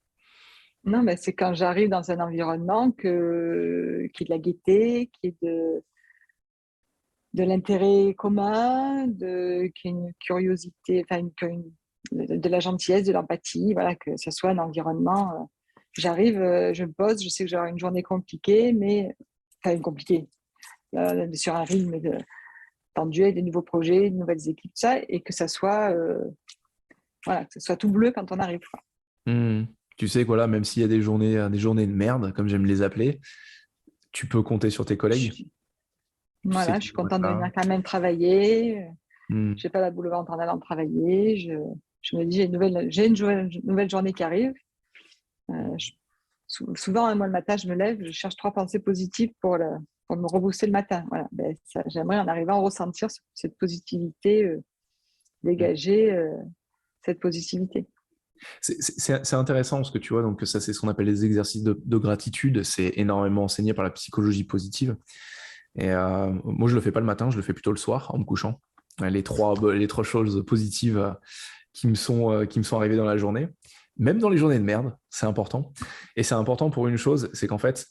Non, mais c'est quand j'arrive dans un environnement qui est de la gaieté, qui est de l'intérêt commun, qui est une curiosité, enfin de la gentillesse, de l'empathie, voilà, que ce soit un environnement. J'arrive, je me pose, je sais que j'aurai une journée compliquée, mais enfin compliquée, sur un rythme tendu avec des nouveaux projets, de nouvelles équipes, tout ça, et que ça soit, voilà, que ce soit tout bleu quand on arrive, quoi. Tu sais quoi là, même s'il y a des journées de merde, comme j'aime les appeler, tu peux compter sur tes collègues. Voilà, je suis contente de venir quand même travailler. Je n'ai pas la boule au ventre en allant travailler. Je me dis, j'ai une nouvelle journée qui arrive. Souvent, moi, le matin, je me lève, je cherche 3 pensées positives pour me rebooster le matin. Voilà. J'aimerais en arriver à ressentir cette positivité, dégager cette positivité. C'est intéressant parce que tu vois, donc ça c'est ce qu'on appelle les exercices de gratitude. C'est énormément enseigné par la psychologie positive. Et moi, je le fais pas le matin, je le fais plutôt le soir en me couchant. Les trois choses positives qui me sont arrivées dans la journée. Même dans les journées de merde, c'est important. Et c'est important pour une chose, c'est qu'en fait,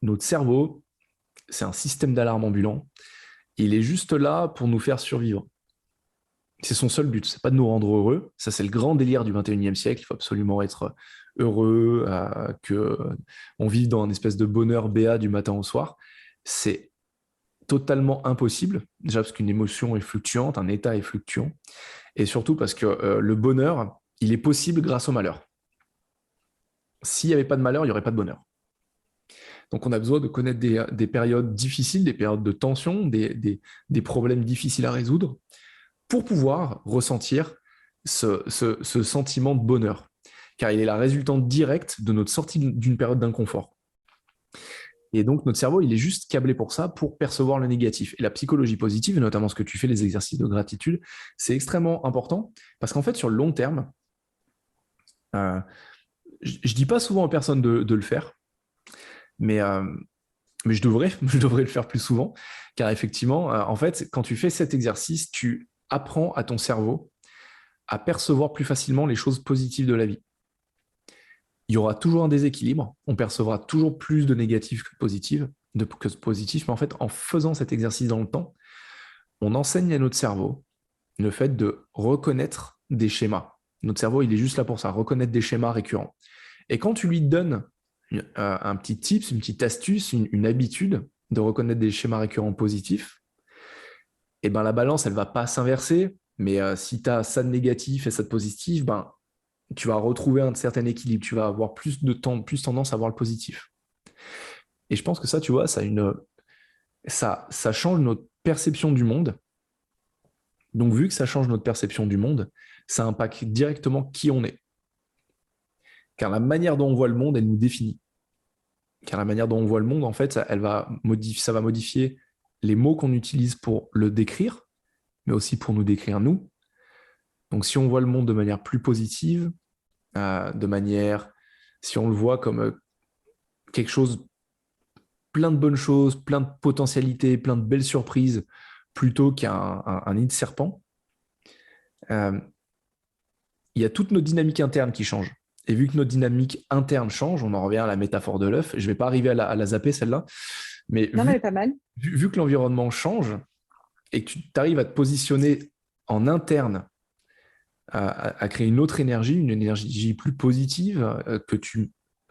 notre cerveau, c'est un système d'alarme ambulant. Il est juste là pour nous faire survivre. C'est son seul but, c'est pas de nous rendre heureux. Ça, c'est le grand délire du 21e siècle. Il faut absolument être heureux, qu'on vive dans une espèce de bonheur béat du matin au soir. C'est totalement impossible. Déjà parce qu'une émotion est fluctuante, un état est fluctuant. Et surtout parce que le bonheur, il est possible grâce au malheur. S'il n'y avait pas de malheur, il n'y aurait pas de bonheur. Donc on a besoin de connaître des périodes difficiles, des périodes de tension, des problèmes difficiles à résoudre, pour pouvoir ressentir ce sentiment de bonheur, car il est la résultante directe de notre sortie d'une période d'inconfort. Et donc, notre cerveau, il est juste câblé pour ça, pour percevoir le négatif. Et la psychologie positive, et notamment ce que tu fais, les exercices de gratitude, c'est extrêmement important, parce qu'en fait, sur le long terme, je ne dis pas souvent aux personnes de le faire, mais je devrais le faire plus souvent, car effectivement, en fait, quand tu fais cet exercice, tu apprends à ton cerveau à percevoir plus facilement les choses positives de la vie. Il y aura toujours un déséquilibre, on percevra toujours plus de négatifs que de positifs, mais en fait, en faisant cet exercice dans le temps, on enseigne à notre cerveau le fait de reconnaître des schémas. Notre cerveau, il est juste là pour ça, reconnaître des schémas récurrents. Et quand tu lui donnes un petit tips, une petite astuce, une habitude de reconnaître des schémas récurrents positifs, et ben la balance, elle ne va pas s'inverser, mais si tu as ça de négatif et ça de positif, ben, tu vas retrouver un certain équilibre, tu vas avoir plus tendance à voir le positif. Et je pense que ça, tu vois, ça change notre perception du monde. Donc, vu que ça change notre perception du monde, ça impacte directement qui on est. Car la manière dont on voit le monde, elle nous définit. car la manière dont on voit le monde, en fait, ça va modifier les mots qu'on utilise pour le décrire, mais aussi pour nous décrire nous. Donc, si on voit le monde de manière plus positive, si on le voit comme quelque chose, plein de bonnes choses, plein de potentialités, plein de belles surprises, plutôt qu'un nid de serpent, il y a toute notre dynamique interne qui change. Et vu que notre dynamique interne change, on en revient à la métaphore de l'œuf, je ne vais pas arriver à la zapper celle-là, mais Non, mais pas mal. vu que l'environnement change et que tu arrives à te positionner en interne, à créer une autre énergie, une énergie plus positive,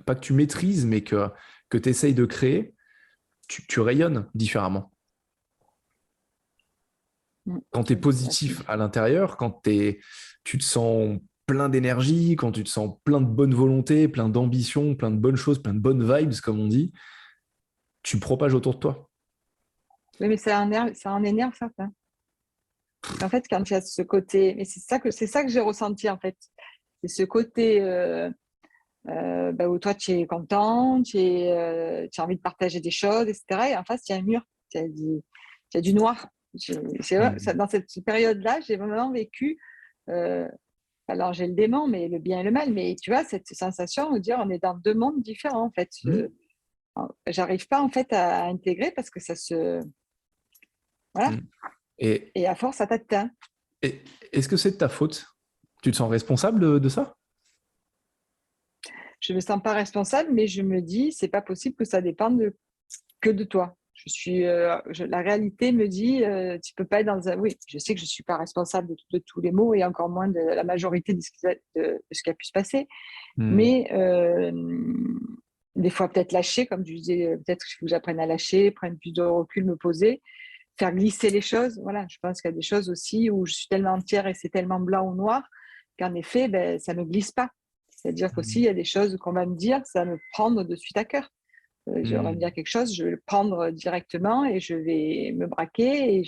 pas que tu maîtrises, mais que tu essayes de créer, tu rayonnes différemment. Quand tu es positif à l'intérieur, tu te sens plein d'énergie, quand tu te sens plein de bonne volonté, plein d'ambition, plein de bonnes choses, plein de bonnes vibes, comme on dit, tu propages autour de toi. Oui, mais ça en énerve certains. En fait, quand il y a ce côté, mais c'est ça que j'ai ressenti en fait. C'est ce côté où toi tu es content, tu as envie de partager des choses, etc. Et en face, il y a un mur, il y a du noir. Dans cette période-là, j'ai vraiment vécu. Alors j'ai le démon, mais le bien et le mal. Mais tu vois, cette sensation de dire on est dans deux mondes différents en fait. J'arrive pas en fait à intégrer parce que ça se. Voilà. Et à force, ça t'atteint. Est-ce que c'est de ta faute? Tu te sens responsable de ça? Je me sens pas responsable, mais je me dis, c'est pas possible que ça dépende que de toi. La réalité me dit, tu peux pas être dans un. Oui, je sais que je suis pas responsable de tous les maux et encore moins de la majorité de ce qui a pu se passer. Mais des fois, peut-être lâcher, comme je disais, peut-être qu'il faut que j'apprenne à lâcher, prendre plus de recul, me poser, faire glisser les choses. Voilà, je pense qu'il y a des choses aussi où je suis tellement entière et c'est tellement blanc ou noir qu'en effet, ça ne glisse pas. C'est-à-dire qu'aussi, il y a des choses qu'on va me dire, ça va me prendre de suite à cœur. On va me dire quelque chose, je vais le prendre directement et je vais me braquer.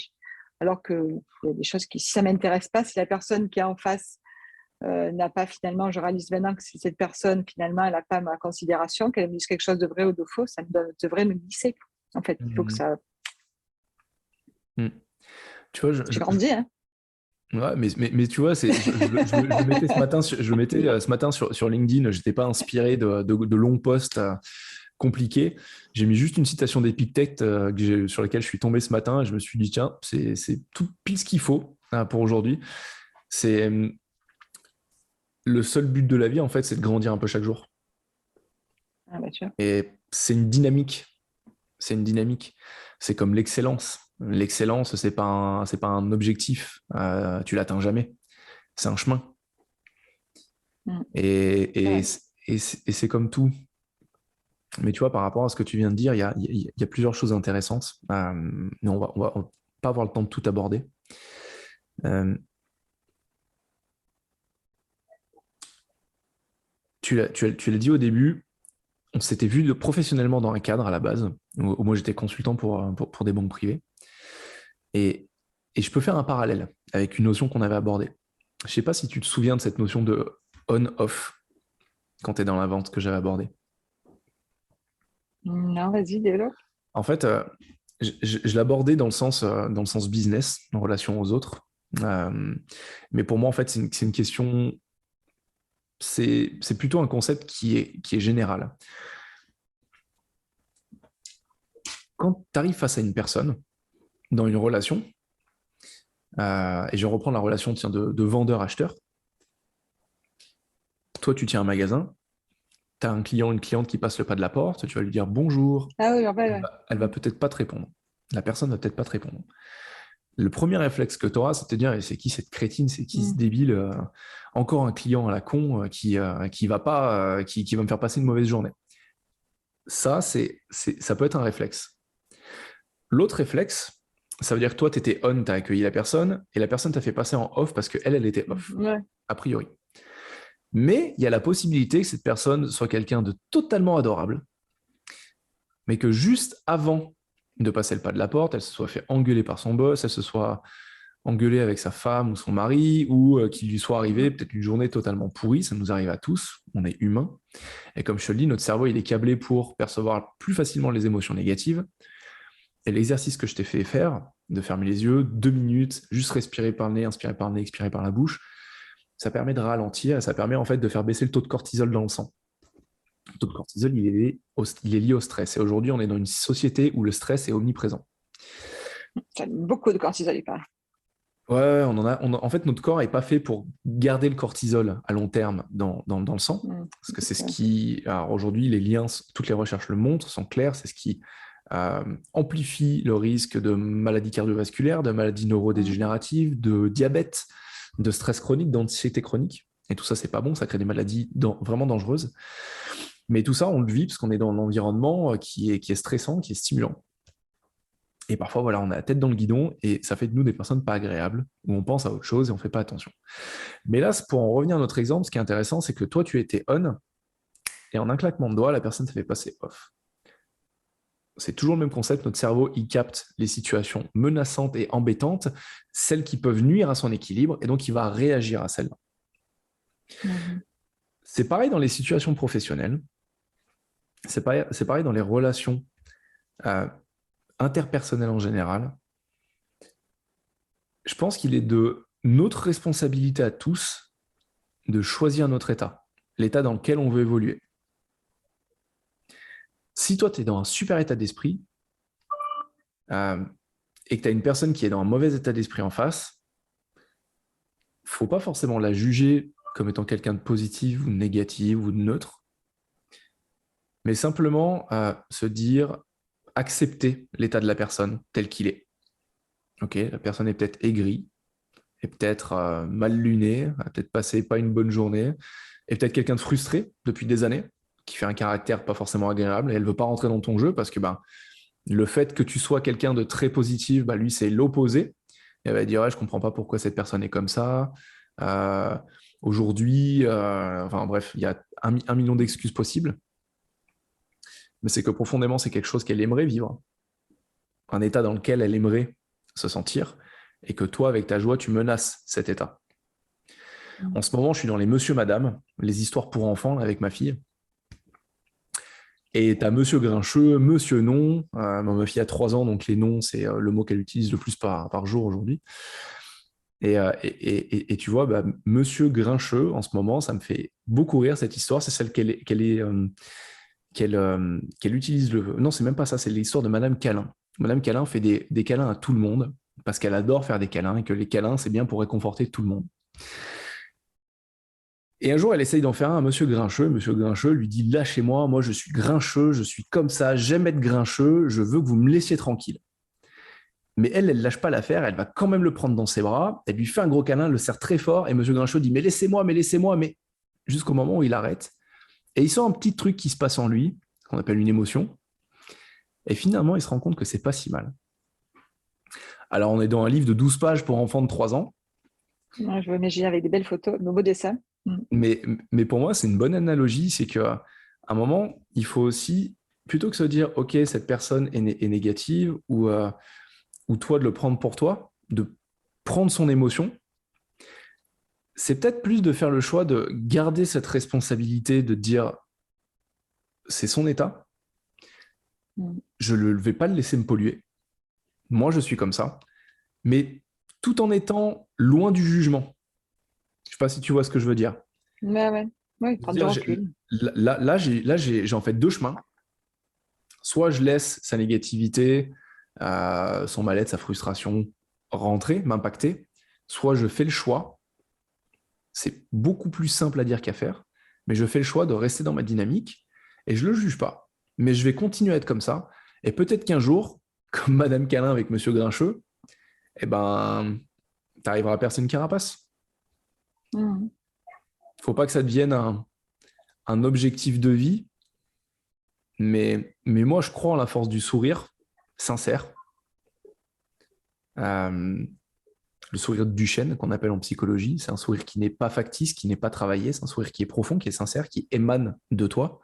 Alors qu'il y a des choses qui, si ça ne m'intéresse pas, si la personne qui est en face n'a pas finalement, je réalise maintenant que si cette personne, finalement, elle n'a pas ma considération, qu'elle me dise quelque chose de vrai ou de faux, ça devrait me glisser. En fait, il faut que ça. Tu vois, J'ai grandi, hein. Ouais, mais tu vois, je mettais ce matin sur LinkedIn, je n'étais pas inspiré de longs posts compliqués. J'ai mis juste une citation d'Épictète sur laquelle je suis tombé ce matin et je me suis dit, tiens, c'est tout pile ce qu'il faut pour aujourd'hui. C'est le seul but de la vie, en fait, c'est de grandir un peu chaque jour. Ah bah, tu vois. Et c'est une dynamique. C'est une dynamique. C'est comme l'excellence. L'excellence, c'est pas un objectif. Tu l'atteins jamais. C'est un chemin. Et c'est comme tout. Mais tu vois, par rapport à ce que tu viens de dire, il y a plusieurs choses intéressantes. Mais on va pas avoir le temps de tout aborder. Tu l'as dit au début, on s'était vu professionnellement dans un cadre à la base, où moi j'étais consultant pour des banques privées. Et je peux faire un parallèle avec une notion qu'on avait abordée. Je ne sais pas si tu te souviens de cette notion de on-off quand tu es dans la vente que j'avais abordée. Non, vas-y, développe. En fait, je l'abordais dans le sens business, en relation aux autres. Mais pour moi, en fait, c'est une question, c'est plutôt un concept qui est général. Quand tu arrives face à une personne dans une relation, et je reprends la relation de vendeur-acheteur, toi, tu tiens un magasin, tu as un client, une cliente qui passe le pas de la porte, tu vas lui dire bonjour. Ah oui, en fait, Elle va peut-être pas te répondre. La personne va peut-être pas te répondre. Le premier réflexe que tu auras, c'est de te dire c'est qui cette crétine, c'est qui ce débile, encore un client à la con qui va me faire passer une mauvaise journée. Ça, ça peut être un réflexe. L'autre réflexe, ça veut dire que toi, tu étais on, tu as accueilli la personne, et la personne t'a fait passer en off parce qu'elle était off, a priori. Mais il y a la possibilité que cette personne soit quelqu'un de totalement adorable, mais que juste avant de passer le pas de la porte, elle se soit fait engueuler par son boss, elle se soit engueuler avec sa femme ou son mari, ou qu'il lui soit arrivé peut-être une journée totalement pourrie, ça nous arrive à tous, on est humain. Et comme je te le dis, notre cerveau, il est câblé pour percevoir plus facilement les émotions négatives. Et l'exercice que je t'ai fait faire, de fermer les yeux, 2 minutes, juste respirer par le nez, inspirer par le nez, expirer par la bouche, ça permet de ralentir et ça permet en fait de faire baisser le taux de cortisol dans le sang. Le taux de cortisol, il est lié au stress. Et aujourd'hui, on est dans une société où le stress est omniprésent. Ça a beaucoup de cortisol, il paraît. Ouais, en fait, notre corps n'est pas fait pour garder le cortisol à long terme dans le sang. Parce que c'est ce qui... Alors aujourd'hui, les liens, toutes les recherches le montrent, sont clairs, c'est ce qui amplifie le risque de maladies cardiovasculaires, de maladies neurodégénératives, de diabète, de stress chronique, d'anxiété chronique. Et tout ça, c'est pas bon, ça crée des maladies vraiment dangereuses. Mais tout ça, on le vit parce qu'on est dans un environnement qui est stressant, qui est stimulant. Et parfois, voilà, on a la tête dans le guidon et ça fait de nous des personnes pas agréables, où on pense à autre chose et on ne fait pas attention. Mais là, pour en revenir à notre exemple, ce qui est intéressant, c'est que toi, tu étais on, et en un claquement de doigts, la personne s'est fait passer off. C'est toujours le même concept, notre cerveau, il capte les situations menaçantes et embêtantes, celles qui peuvent nuire à son équilibre, et donc il va réagir à celles-là. C'est pareil dans les situations professionnelles, c'est pareil dans les relations interpersonnelles en général. Je pense qu'il est de notre responsabilité à tous de choisir notre état, l'état dans lequel on veut évoluer. Si toi, tu es dans un super état d'esprit et que tu as une personne qui est dans un mauvais état d'esprit en face, il ne faut pas forcément la juger comme étant quelqu'un de positif ou de négatif ou de neutre, mais simplement se dire, accepter l'état de la personne tel qu'il est. Ok, la personne est peut-être aigrie, est peut-être mal lunée, a peut-être passé pas une bonne journée, est peut-être quelqu'un de frustré depuis des années, qui fait un caractère pas forcément agréable, et elle veut pas rentrer dans ton jeu parce que le fait que tu sois quelqu'un de très positif, lui, c'est l'opposé. Elle va dire, ouais, je comprends pas pourquoi cette personne est comme ça. Aujourd'hui, enfin bref, il y a un million d'excuses possibles. Mais c'est que profondément, c'est quelque chose qu'elle aimerait vivre. Un état dans lequel elle aimerait se sentir, et que toi, avec ta joie, tu menaces cet état. En ce moment, je suis dans les Monsieur Madame, les histoires pour enfants, là, avec ma fille. Et tu as Monsieur Grincheux, Monsieur Non. Ma fille a 3 ans, donc les noms, c'est le mot qu'elle utilise le plus par jour aujourd'hui. Et tu vois, Monsieur Grincheux, en ce moment, ça me fait beaucoup rire, cette histoire. C'est celle qu'elle utilise. Non, c'est même pas ça, c'est l'histoire de Madame Câlin. Madame Câlin fait des câlins à tout le monde, parce qu'elle adore faire des câlins, et que les câlins, c'est bien pour réconforter tout le monde. Et un jour, elle essaye d'en faire un à Monsieur Grincheux. Monsieur Grincheux lui dit, lâchez-moi, moi je suis grincheux, je suis comme ça, j'aime être grincheux, je veux que vous me laissiez tranquille. Mais elle lâche pas l'affaire, elle va quand même le prendre dans ses bras, elle lui fait un gros câlin, le serre très fort, et Monsieur Grincheux dit, mais laissez-moi, mais jusqu'au moment où il arrête. Et il sent un petit truc qui se passe en lui, qu'on appelle une émotion, et finalement, il se rend compte que c'est pas si mal. Alors, on est dans un livre de 12 pages pour enfants de 3 ans. Je veux imaginer avec des belles photos, de beaux dessins. Mais pour moi, c'est une bonne analogie, c'est qu'à un moment, il faut aussi, plutôt que se dire, OK, cette personne est négative, ou toi de le prendre pour toi, de prendre son émotion, c'est peut-être plus de faire le choix de garder cette responsabilité, de dire, c'est son état, je ne vais pas le laisser me polluer. Moi, je suis comme ça, mais tout en étant loin du jugement. Je ne sais pas si tu vois ce que je veux dire. Ouais, prendre du recul. Là, j'ai en fait 2 chemins. Soit je laisse sa négativité, son mal-être, sa frustration rentrer, m'impacter. Soit je fais le choix, c'est beaucoup plus simple à dire qu'à faire, mais je fais le choix de rester dans ma dynamique et je ne le juge pas. Mais je vais continuer à être comme ça. Et peut-être qu'un jour, comme Madame Câlin avec Monsieur Grincheux, tu arriveras à percer une carapace. Il ne faut pas que ça devienne un objectif de vie. Mais moi, je crois en la force du sourire sincère. Le sourire de Duchenne, qu'on appelle en psychologie, c'est un sourire qui n'est pas factice, qui n'est pas travaillé, c'est un sourire qui est profond, qui est sincère, qui émane de toi.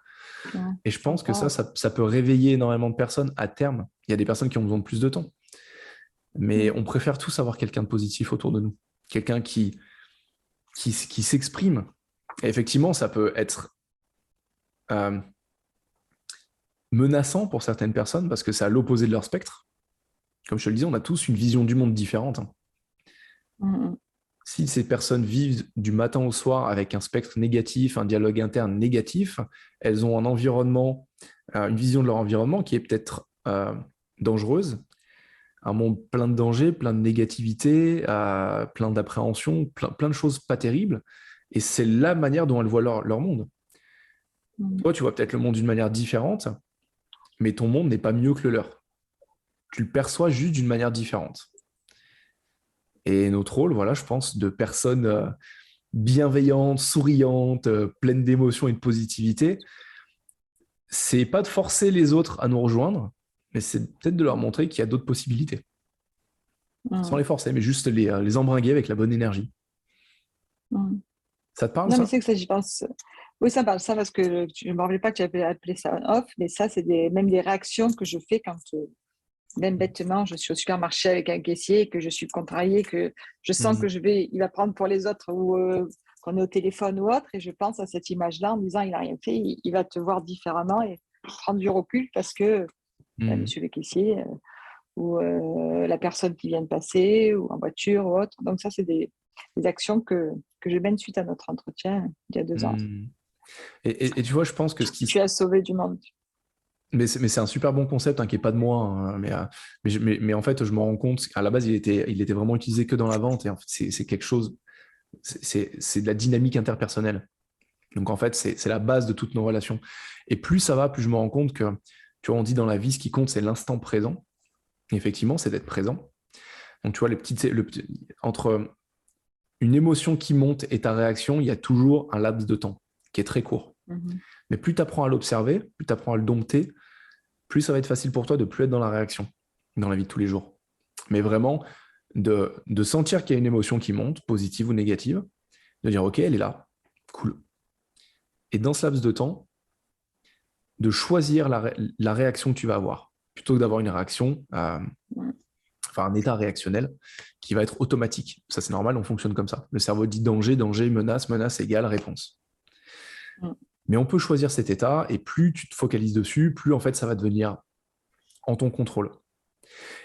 Et je pense que ça peut réveiller énormément de personnes à terme. Il y a des personnes qui ont besoin de plus de temps. Mais on préfère tous avoir quelqu'un de positif autour de nous. Quelqu'un qui s'exprime. Et effectivement, ça peut être euh, menaçant pour certaines personnes parce que c'est à l'opposé de leur spectre. Comme je te le disais, on a tous une vision du monde différente. Mhm. Si ces personnes vivent du matin au soir avec un spectre négatif, un dialogue interne négatif, elles ont un environnement, une vision de leur environnement qui est peut-être dangereuse, un monde plein de dangers, plein de négativité, plein d'appréhension, plein de choses pas terribles. Et c'est la manière dont elles voient leur monde. Mhm. Toi, tu vois peut-être le monde d'une manière différente, mais ton monde n'est pas mieux que le leur. Tu le perçois juste d'une manière différente. Et notre rôle, voilà, je pense, de personnes bienveillantes, souriantes, pleines d'émotions et de positivité, c'est pas de forcer les autres à nous rejoindre, mais c'est peut-être de leur montrer qu'il y a d'autres possibilités. Sans Mhm. les forcer, mais juste les embringuer avec la bonne énergie. Mhm. Ça te parle, Non, mais ça? c'est que ça, j'y pense. Oui, ça parle ça parce que je ne me rappelais pas que tu avais appelé ça un off, mais ça, c'est même des réactions que je fais quand, même bêtement, je suis au supermarché avec un caissier et que je suis contrariée, que je sens que Mhm. il va prendre pour les autres ou qu'on est au téléphone ou autre, et je pense à cette image-là en me disant, il n'a rien fait, il va te voir différemment et prendre du recul parce que Mhm. monsieur le caissier ou la personne qui vient de passer ou en voiture ou autre. Donc ça, c'est des actions que je mène suite à notre entretien il y a 2 ans. Mhm. Et tu vois, je pense que Tu as sauvé du monde. mais c'est un super bon concept hein, qui est pas de moi, hein, mais en fait, je me rends compte qu'à la base, il était vraiment utilisé que dans la vente et en fait, c'est quelque chose, c'est de la dynamique interpersonnelle. Donc en fait, c'est la base de toutes nos relations. Et plus ça va, plus je me rends compte que, tu vois, on dit dans la vie, ce qui compte, c'est l'instant présent. Et effectivement, c'est d'être présent. Donc tu vois, entre une émotion qui monte et ta réaction, il y a toujours un laps de temps qui est très court. Mhm. Mais plus tu apprends à l'observer, plus tu apprends à le dompter, plus ça va être facile pour toi de plus être dans la réaction dans la vie de tous les jours. Mais vraiment, de sentir qu'il y a une émotion qui monte, positive ou négative, de dire, OK, elle est là, cool. Et dans ce laps de temps, de choisir la réaction que tu vas avoir, plutôt que d'avoir une réaction, Mhm. enfin un état réactionnel qui va être automatique. Ça, c'est normal, on fonctionne comme ça. Le cerveau dit danger, danger, menace, menace égale réponse. Mhm. Mais on peut choisir cet état, et plus tu te focalises dessus, plus en fait ça va devenir en ton contrôle.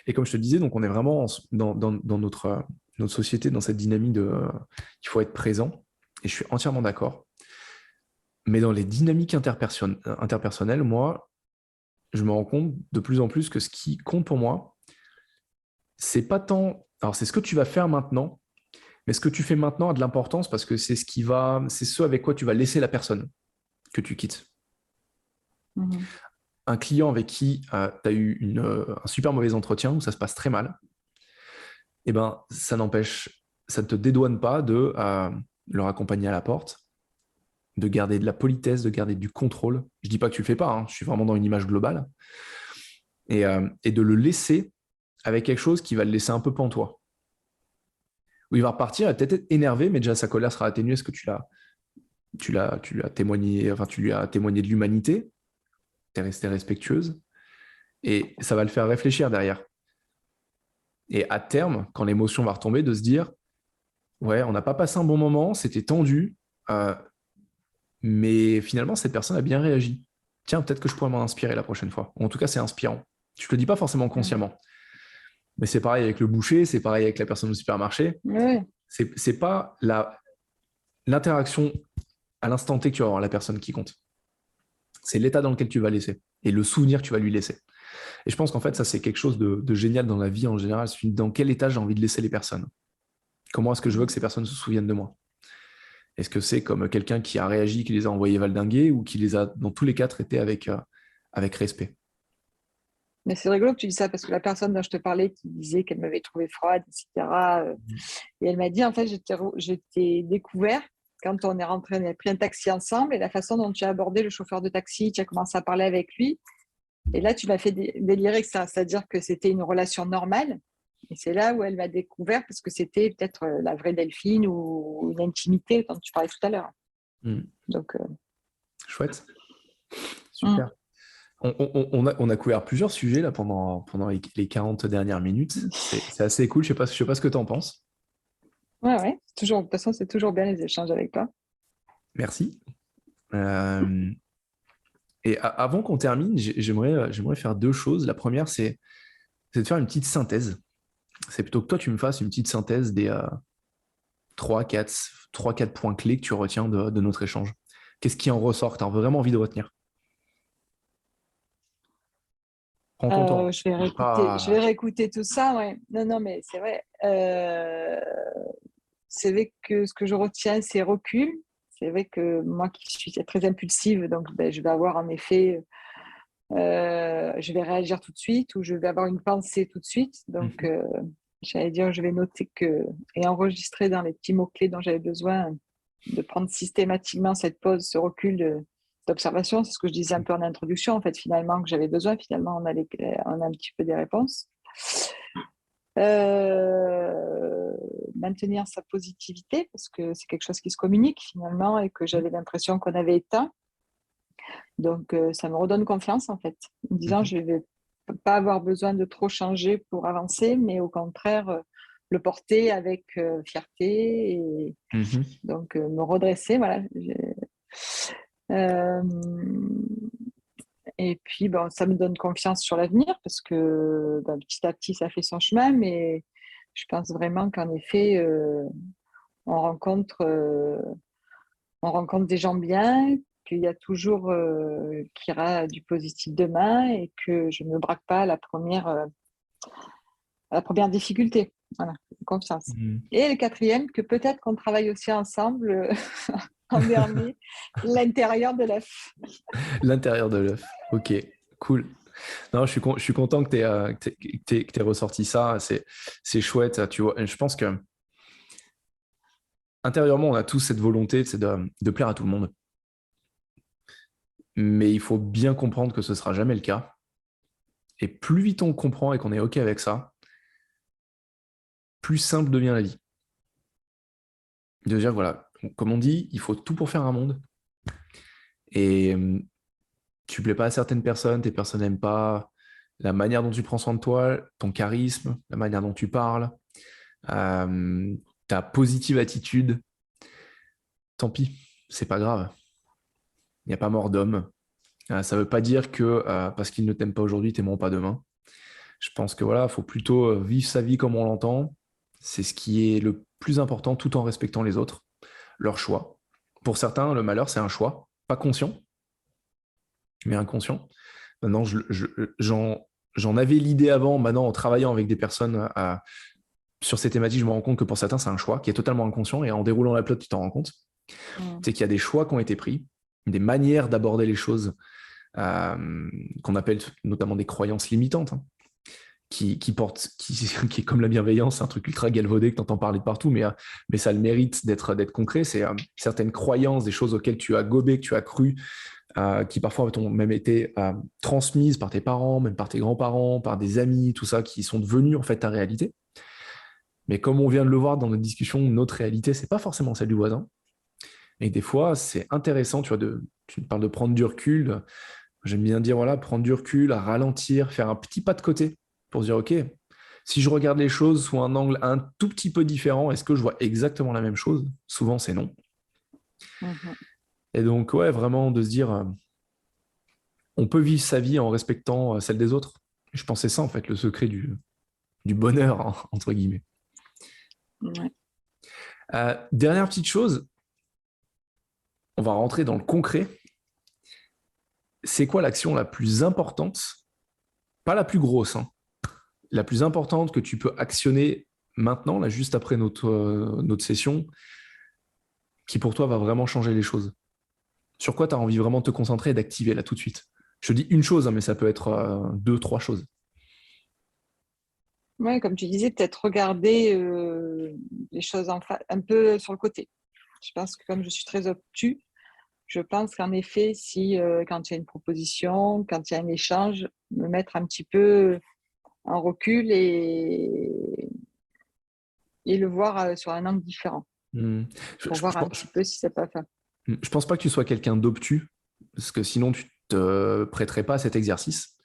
Et comme je te disais, donc on est vraiment dans notre société, dans cette dynamique qu'il faut être présent, et je suis entièrement d'accord. Mais dans les dynamiques interpersonnelles, moi, je me rends compte de plus en plus que ce qui compte pour moi, c'est pas tant. Alors, c'est ce que tu vas faire maintenant, mais ce que tu fais maintenant a de l'importance parce que c'est ce avec quoi tu vas laisser la personne que tu quittes. Mhm. Un client avec qui tu as eu un super mauvais entretien où ça se passe très mal, eh ben, ça n'empêche, ça ne te dédouane pas de leur accompagner à la porte, de garder de la politesse, de garder du contrôle. Je dis pas que tu le fais pas, hein, je suis vraiment dans une image globale, et de le laisser avec quelque chose qui va le laisser un peu pantois. Où il va repartir, il va peut-être être énervé, mais déjà sa colère sera atténuée parce que tu lui as témoigné, enfin, tu lui as témoigné de l'humanité, tu es restée respectueuse, et ça va le faire réfléchir derrière. Et à terme, quand l'émotion va retomber, de se dire, ouais, on n'a pas passé un bon moment, c'était tendu, euh, mais finalement, cette personne a bien réagi. Tiens, peut-être que je pourrais m'en inspirer la prochaine fois. Ou en tout cas, c'est inspirant. Je ne te le dis pas forcément Mhm. consciemment. Mais c'est pareil avec le boucher, c'est pareil avec la personne au supermarché. Oui. C'est pas l'interaction à l'instant T que tu vas avoir la personne qui compte. C'est l'état dans lequel tu vas laisser et le souvenir que tu vas lui laisser. Et je pense qu'en fait, ça, c'est quelque chose de génial dans la vie en général. C'est dans quel état j'ai envie de laisser les personnes. Comment est-ce que je veux que ces personnes se souviennent de moi? Est-ce que c'est comme quelqu'un qui a réagi, qui les a envoyés valdinguer ou qui les a, dans tous les cas, traités avec respect? Mais c'est rigolo que tu dis ça parce que la personne dont je te parlais qui disait qu'elle m'avait trouvé froide, etc. Et elle m'a dit, en fait, je t'ai découvert quand on est rentré, on a pris un taxi ensemble et la façon dont tu as abordé le chauffeur de taxi, tu as commencé à parler avec lui. Et là, tu m'as fait délirer que ça, c'est-à-dire que c'était une relation normale. Et c'est là où elle m'a découvert parce que c'était peut-être la vraie Delphine ou une intimité dont tu parlais tout à l'heure. Hmm. Donc, Chouette, hum, super. On a couvert plusieurs sujets là pendant les 40 dernières minutes. C'est assez cool. Je sais pas ce que tu en penses. Ouais, ouais. De toute façon, c'est toujours bien les échanges avec toi. Merci. Euh, et avant qu'on termine, j'aimerais faire deux choses. La première, c'est de faire une petite synthèse. C'est plutôt que toi, tu me fasses une petite synthèse des 3-4 points clés que tu retiens de notre échange. Qu'est-ce qui en ressort que tu as vraiment envie de retenir? Prends ton temps. Je vais réécouter tout ça, ouais. Non, non, mais c'est vrai. C'est vrai que ce que je retiens, c'est recul. C'est vrai que moi qui suis très impulsive, donc ben, je vais avoir en effet, je vais réagir tout de suite ou je vais avoir une pensée tout de suite. Donc, Mhm. j'allais dire, je vais noter et enregistrer dans les petits mots-clés dont j'avais besoin de prendre systématiquement cette pause, ce recul d'observation. C'est ce que je disais un peu en introduction, en fait, finalement, que j'avais besoin. Finalement, on a un petit peu des réponses. Euh, Maintenir sa positivité, parce que c'est quelque chose qui se communique finalement et que j'avais l'impression qu'on avait éteint. Donc, ça me redonne confiance, en fait, en me disant Mhm. je ne vais pas avoir besoin de trop changer pour avancer, mais au contraire, le porter avec fierté et Mhm. donc me redresser. Voilà. Euh, et puis, bon, ça me donne confiance sur l'avenir parce que ben, petit à petit, ça fait son chemin, mais je pense vraiment qu'en effet, on rencontre, euh, on rencontre des gens bien, qu'il y a toujours qu'il y aura du positif demain et que je ne me braque pas à la première difficulté. Voilà, confiance. Mhm. Et le quatrième, que peut-être qu'on travaille aussi ensemble en dernier, l'intérieur de l'œuf. L'intérieur de l'œuf. Ok, cool. Non, je suis content que t'aies ressorti ça. C'est chouette, tu vois. Et je pense que intérieurement, on a tous cette volonté, c'est de plaire à tout le monde. Mais il faut bien comprendre que ce sera jamais le cas. Et plus vite on comprend et qu'on est OK avec ça, plus simple devient la vie. De dire, voilà, comme on dit, il faut tout pour faire un monde. Et tu plais pas à certaines personnes, tes personnes n'aiment pas la manière dont tu prends soin de toi, ton charisme, la manière dont tu parles, euh, ta positive attitude. Tant pis, c'est pas grave. Il n'y a pas mort d'homme. Ça veut pas dire que parce qu'ils ne t'aiment pas aujourd'hui, t'aimeront pas demain. Je pense que voilà, faut plutôt vivre sa vie comme on l'entend. C'est ce qui est le plus important, tout en respectant les autres, leur choix. Pour certains, le malheur, c'est un choix, pas conscient, mais inconscient. Maintenant, j'en avais l'idée avant. Maintenant, en travaillant avec des personnes sur ces thématiques, je me rends compte que pour certains, c'est un choix qui est totalement inconscient. Et en déroulant la plot, tu t'en rends compte. Mm. C'est qu'il y a des choix qui ont été pris, des manières d'aborder les choses qu'on appelle notamment des croyances limitantes, hein, qui est comme la bienveillance, c'est un truc ultra galvaudé que tu entends parler de partout, mais ça a le mérite d'être concret. C'est certaines croyances, des choses auxquelles tu as gobé, que tu as cru, qui parfois ont même été transmises par tes parents, même par tes grands-parents, par des amis, tout ça, qui sont devenus en fait ta réalité. Mais comme on vient de le voir dans notre discussion, notre réalité, c'est pas forcément celle du voisin. Et des fois, c'est intéressant, tu parles de prendre du recul. J'aime bien dire, voilà, prendre du recul, à ralentir, faire un petit pas de côté pour se dire, OK, si je regarde les choses sous un angle un tout petit peu différent, est-ce que je vois exactement la même chose? Souvent, c'est non. Mhm. Et donc, ouais, vraiment de se dire, on peut vivre sa vie en respectant celle des autres. Je pense que c'est ça, en fait, le secret du bonheur, hein, entre guillemets. Ouais. Dernière petite chose, on va rentrer dans le concret. C'est quoi l'action la plus importante, pas la plus grosse, hein, la plus importante que tu peux actionner maintenant, là, juste après notre session, qui pour toi va vraiment changer les choses? Sur quoi tu as envie vraiment de te concentrer et d'activer là tout de suite? Je dis une chose, hein, mais ça peut être deux, trois choses. Ouais, comme tu disais, peut-être regarder les choses un peu sur le côté. Je pense que comme je suis très obtus, je pense qu'en effet, si quand il y a une proposition, quand il y a un échange, me mettre un petit peu en recul et le voir sur un angle différent Hmm. pour Je, voir je, un pense- petit peu si c'est pas ça. je pense pas que tu sois quelqu'un d'obtus, parce que sinon te prêterai pas à cet exercice.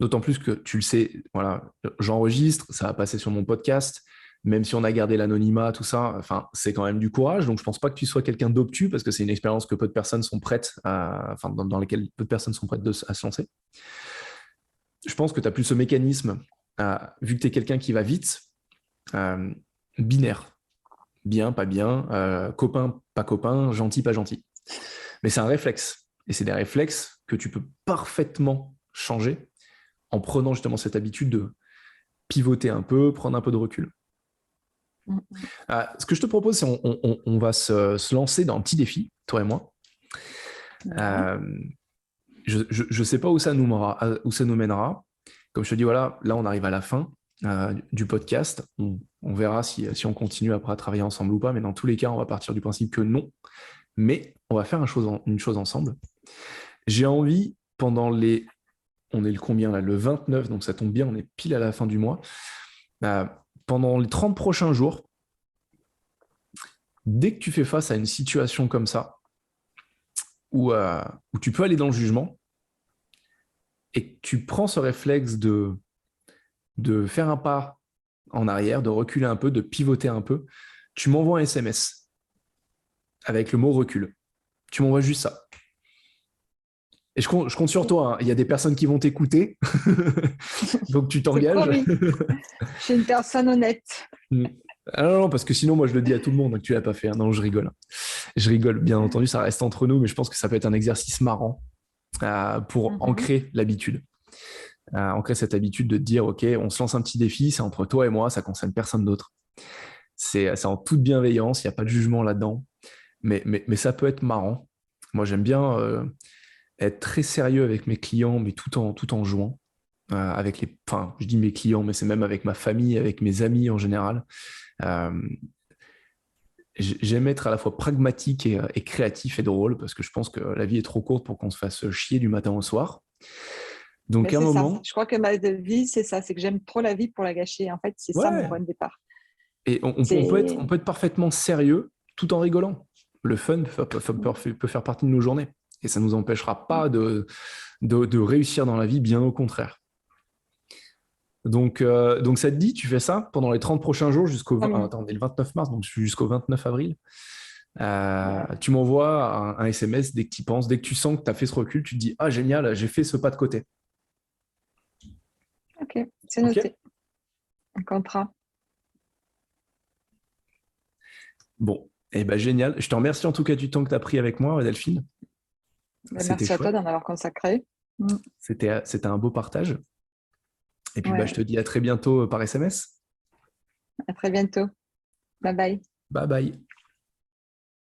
D'autant plus que tu le sais, voilà, j'enregistre, ça va passer sur mon podcast, même si on a gardé l'anonymat, tout ça, enfin, c'est quand même du courage. Donc, je pense pas que tu sois quelqu'un d'obtus parce que c'est une expérience que peu de personnes sont prêtes enfin, dans laquelle peu de personnes sont prêtes à se lancer. Je pense que tu as plus ce mécanisme, vu que tu es quelqu'un qui va vite, binaire. Bien, pas bien, copain, pas copain, gentil, pas gentil. Mais c'est un réflexe. Et c'est des réflexes que tu peux parfaitement changer en prenant justement cette habitude de pivoter un peu, prendre un peu de recul. Ce que je te propose, c'est on va se lancer dans un petit défi, toi et moi. Je ne sais pas où ça nous mènera. Comme je te dis, voilà, là, on arrive à la fin du podcast. On verra si on continue après à travailler ensemble ou pas. Mais dans tous les cas, on va partir du principe que non. Mais on va faire une chose ensemble. J'ai envie, on est le combien là? Le 29, donc ça tombe bien, on est pile à la fin du mois. Pendant les 30 prochains jours, dès que tu fais face à une situation comme ça, où tu peux aller dans le jugement, et que tu prends ce réflexe de faire un pas en arrière, de reculer un peu, de pivoter un peu, tu m'envoies un SMS avec le mot recul. Tu m'envoies juste ça. Et je compte sur toi, hein. Il y a des personnes qui vont t'écouter, donc tu t'engages. Je suis une personne honnête. Ah non, parce que sinon, moi, je le dis à tout le monde que tu l'as pas fait. Non, je rigole. Je rigole, bien entendu, ça reste entre nous, mais je pense que ça peut être un exercice marrant pour ancrer l'habitude. Ancrer cette habitude de te dire, OK, on se lance un petit défi, c'est entre toi et moi, ça concerne personne d'autre. C'est en toute bienveillance, il n'y a pas de jugement là-dedans, mais ça peut être marrant. Moi, j'aime bien être très sérieux avec mes clients, mais tout en jouant. Enfin, je dis mes clients, mais c'est même avec ma famille, avec mes amis en général. J'aime être à la fois pragmatique et créatif et drôle parce que je pense que la vie est trop courte pour qu'on se fasse chier du matin au soir. Donc, à un moment. Ça. Je crois que ma devise, c'est ça, c'est que j'aime trop la vie pour la gâcher. En fait, c'est ça mon point de départ. Et on peut être parfaitement sérieux tout en rigolant. Le fun peut faire partie de nos journées. Et ça ne nous empêchera pas de réussir dans la vie, bien au contraire. Donc, ça te dit, tu fais ça pendant les 30 prochains jours jusqu'au attendez, le 29 mars, donc jusqu'au 29 avril. Tu m'envoies un SMS dès que tu y penses, dès que tu sens que tu as fait ce recul, tu te dis « Ah, génial, j'ai fait ce pas de côté. » Ok, c'est noté. Un contrat. Bon, et ben génial. Je te remercie en tout cas du temps que tu as pris avec moi, Delphine. Merci à toi d'en avoir consacré. C'était un beau partage. Et puis, je te dis à très bientôt par SMS. À très bientôt. Bye bye. Bye bye.